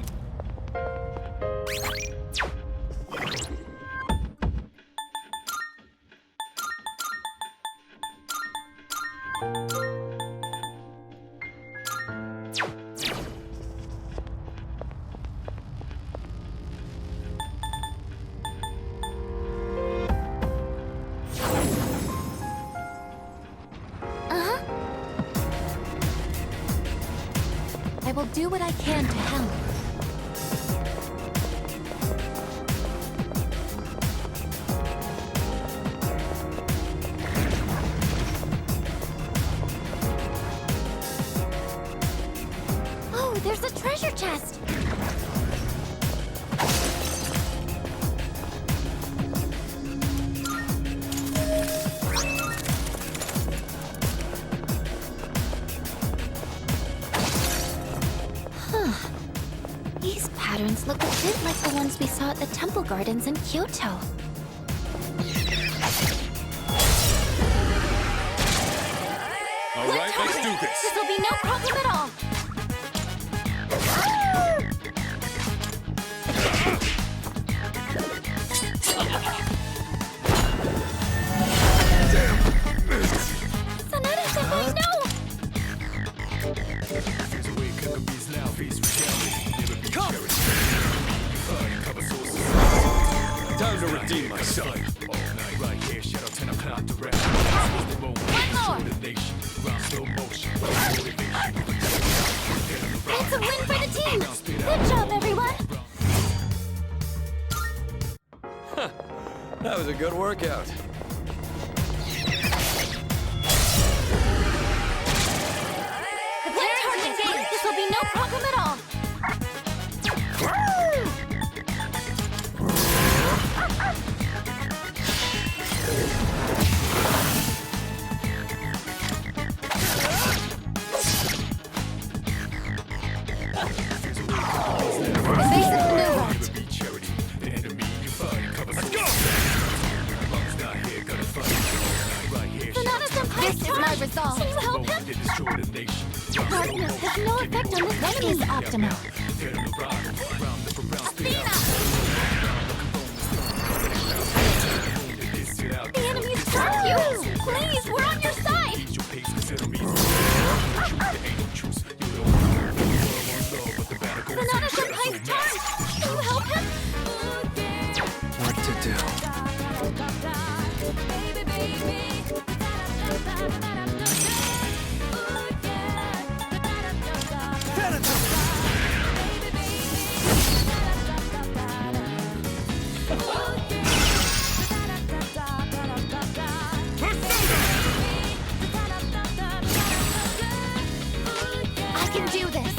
I will do what I can to help. Oh, there's a treasure chest! These patterns look a bit like the ones we saw at the temple gardens in Kyoto. All right, let's do this. This'll be no problem at all. Sanada-senpai, no! Time to redeem myself. One more! It's a win for the team! Good job, everyone! That was a good workout. The players are engaged! This will be no problem at all! This is my resolve. Can you help him? Darkness has no effect on this enemy. Is optimal. Athena! The enemy's trapped you! Please, we're on your side! Sanada-senpai's turn! Can you help him? What to do? I can do this!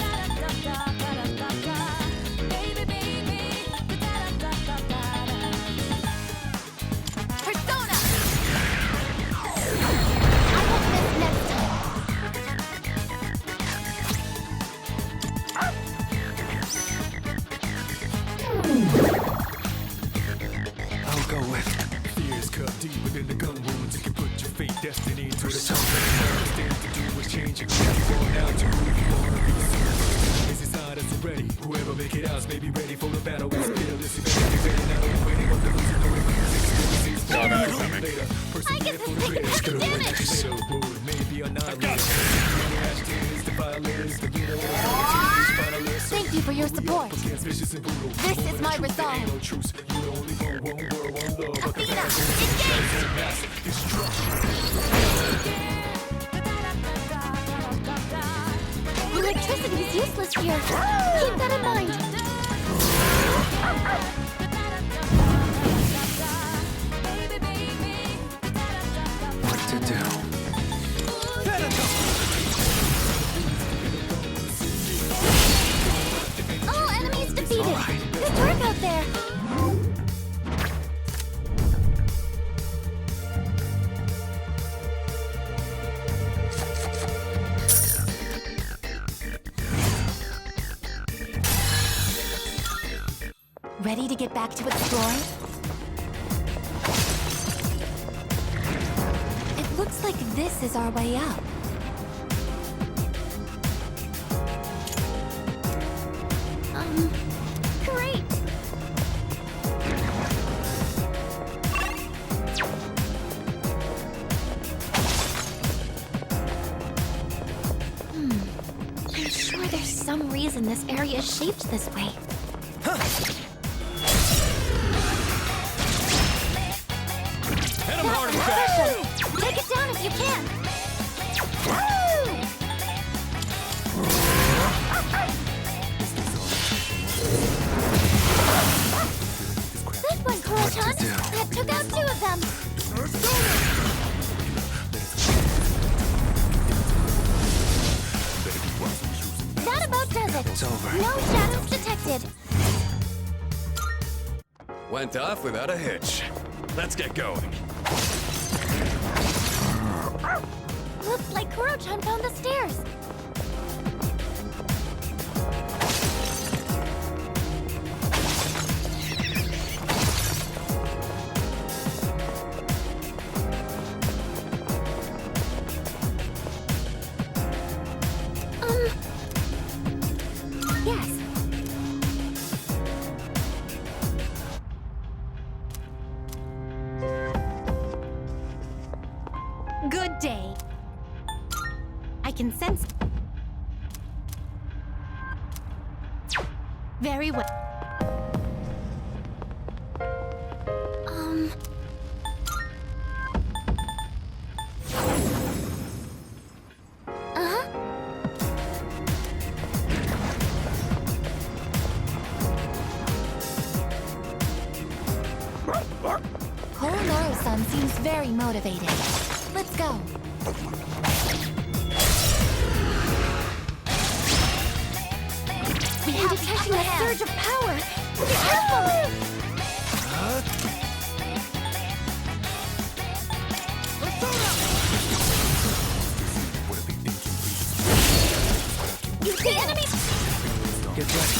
Persona! I won't miss next time! I get this taking half the damage! Thank you for your support. This is my resolve. Athena, engage! Electricity is useless here. Keep that in mind. What to do? All enemies defeated. Good work out there. Ready to get back to exploring? It looks like this is our way up. Great! I'm sure there's some reason this area is shaped this way. Hit him hard and fast! Take it down if you can! Good one, Kurotan! That took out 2 of them! That about does it! It's over. No shadows detected! Went off without a hitch. Let's get going. Looks like Kurotan found the stairs! Yes. Good day. I can sense. Very well. Koromaru-san seems very motivated. Let's go. I'm detecting a surge of power! Be careful! You see enemies? Get ready.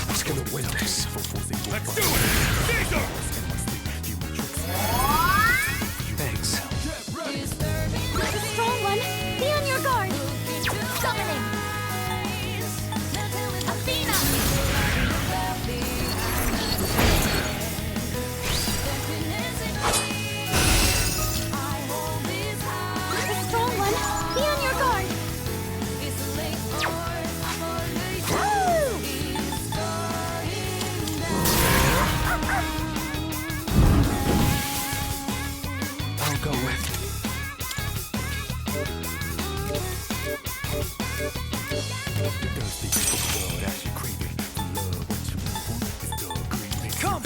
Who's gonna win this? Let's do it! Caesar! Thanks. There's a strong one! Be on your guard! Summoning! Athena! There's a strong one! Be on your guard! I'll go with. Come!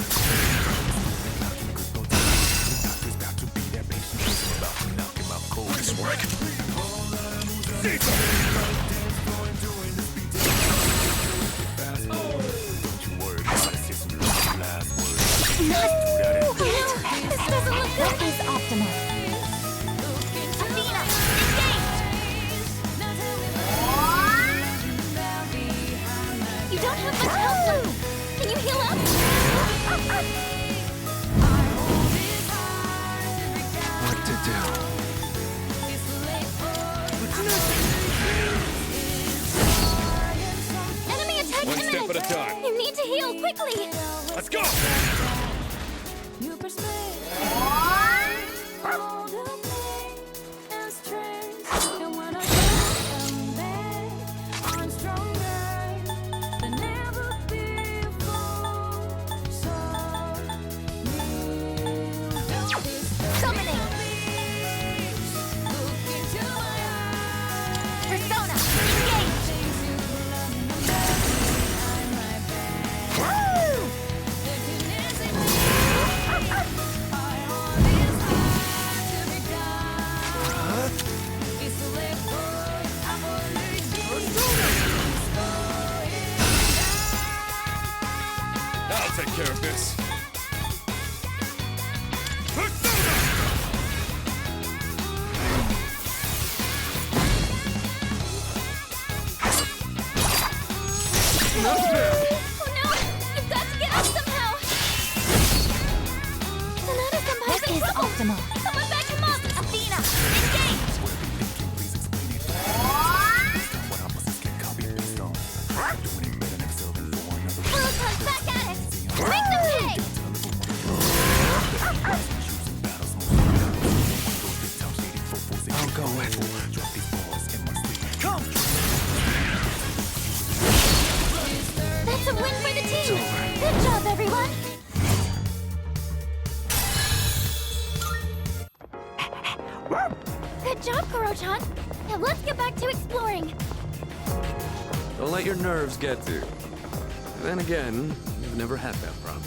Nice work. This doesn't look good! That is optimal. Athena, engage! You don't have much health left! Can you heal up? What to do? heal, quickly! Let's go! Summoning! Persona, engage! Woo! I'll take care of this. Oh no! You've got to get up somehow! Sonata-senpai's That in is trouble! optimal. Someone back him up! Athena, engage! Peloton's back at it! Make them pay! I'll go with. Come! That's a win for the team! Good job, everyone! Good job, Kuro-chan! Now let's get back to exploring! Don't let your nerves get to you. Then again, you've never had that problem.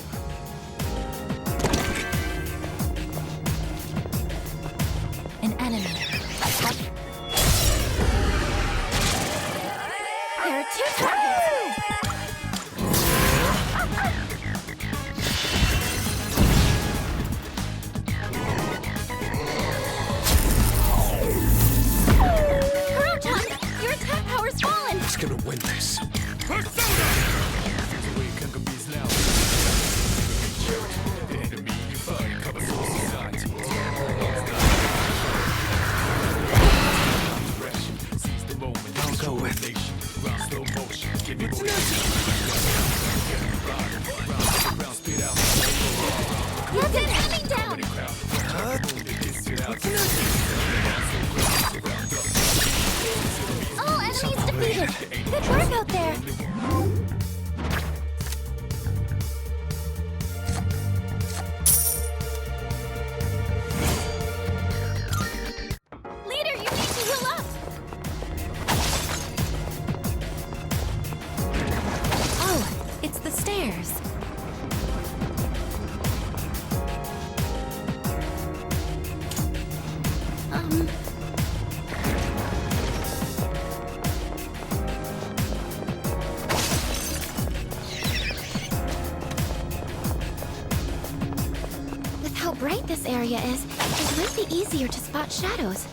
An enemy. There are 2 targets! Kuro-chan! Your attack power's fallen! Who's gonna win this? I'll go with. You're coming down! All enemies defeated! Good work out there! Leader, you need to heal up! Oh, it's the stairs. With how bright this area is, it might be easier to spot shadows.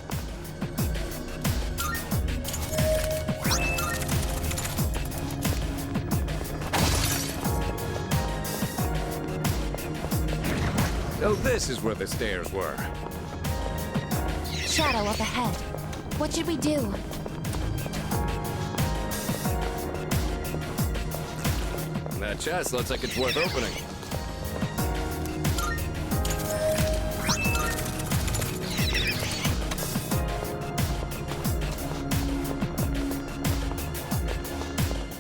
Oh, this is where the stairs were. Shadow up ahead. What should we do? That chest looks like it's worth opening.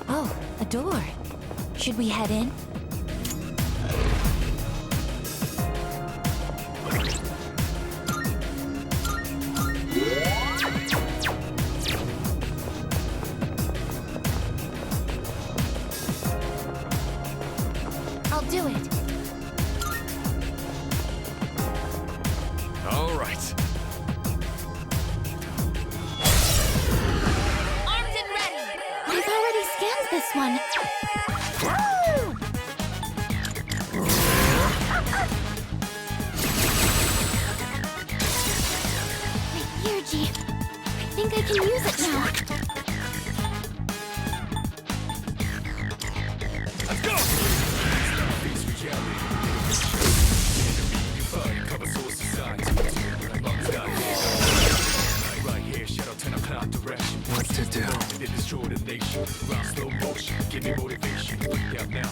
Oh, a door. Should we head in? I'll do it. All right. Armed and ready! I've already scanned this one. Woo! My energy. I think I can use it now. Let's go! What to do? Destroy the nation. Slow motion. Give me motivation. Now.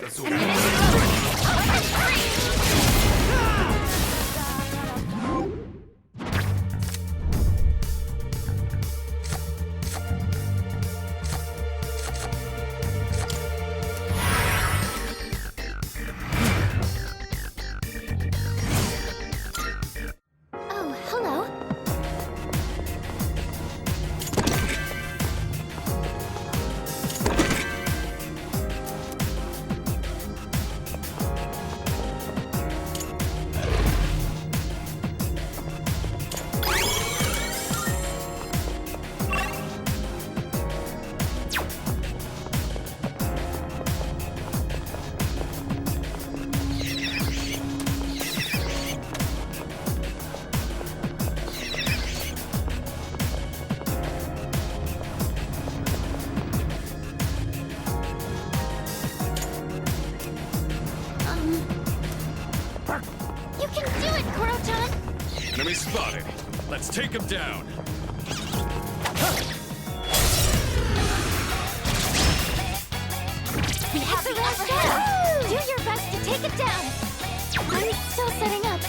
And then it's Oh, hello. You can do it, Koro-chan! Enemy spotted. Let's take him down. We have the upper hand! Do your best to take it down! I'm still setting up.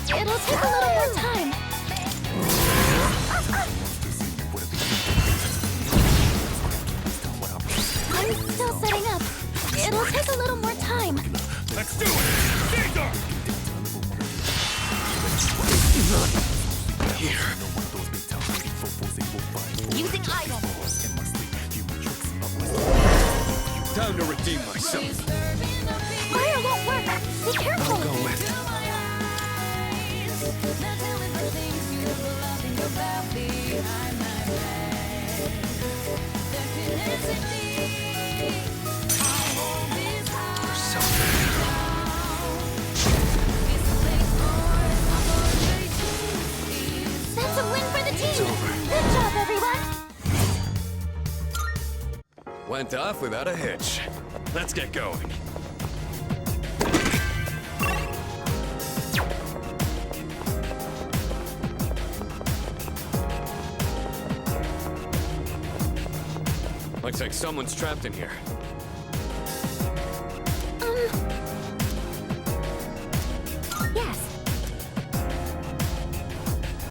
It'll take a little more time. I'm still setting up. It'll take a little more time. Let's do it! Caesar! Using idol. Time to redeem myself. Fire won't work. Be careful. I'll go with. That's a win for the team. Good job, everyone. Went off without a hitch. Let's get going. Looks like someone's trapped in here.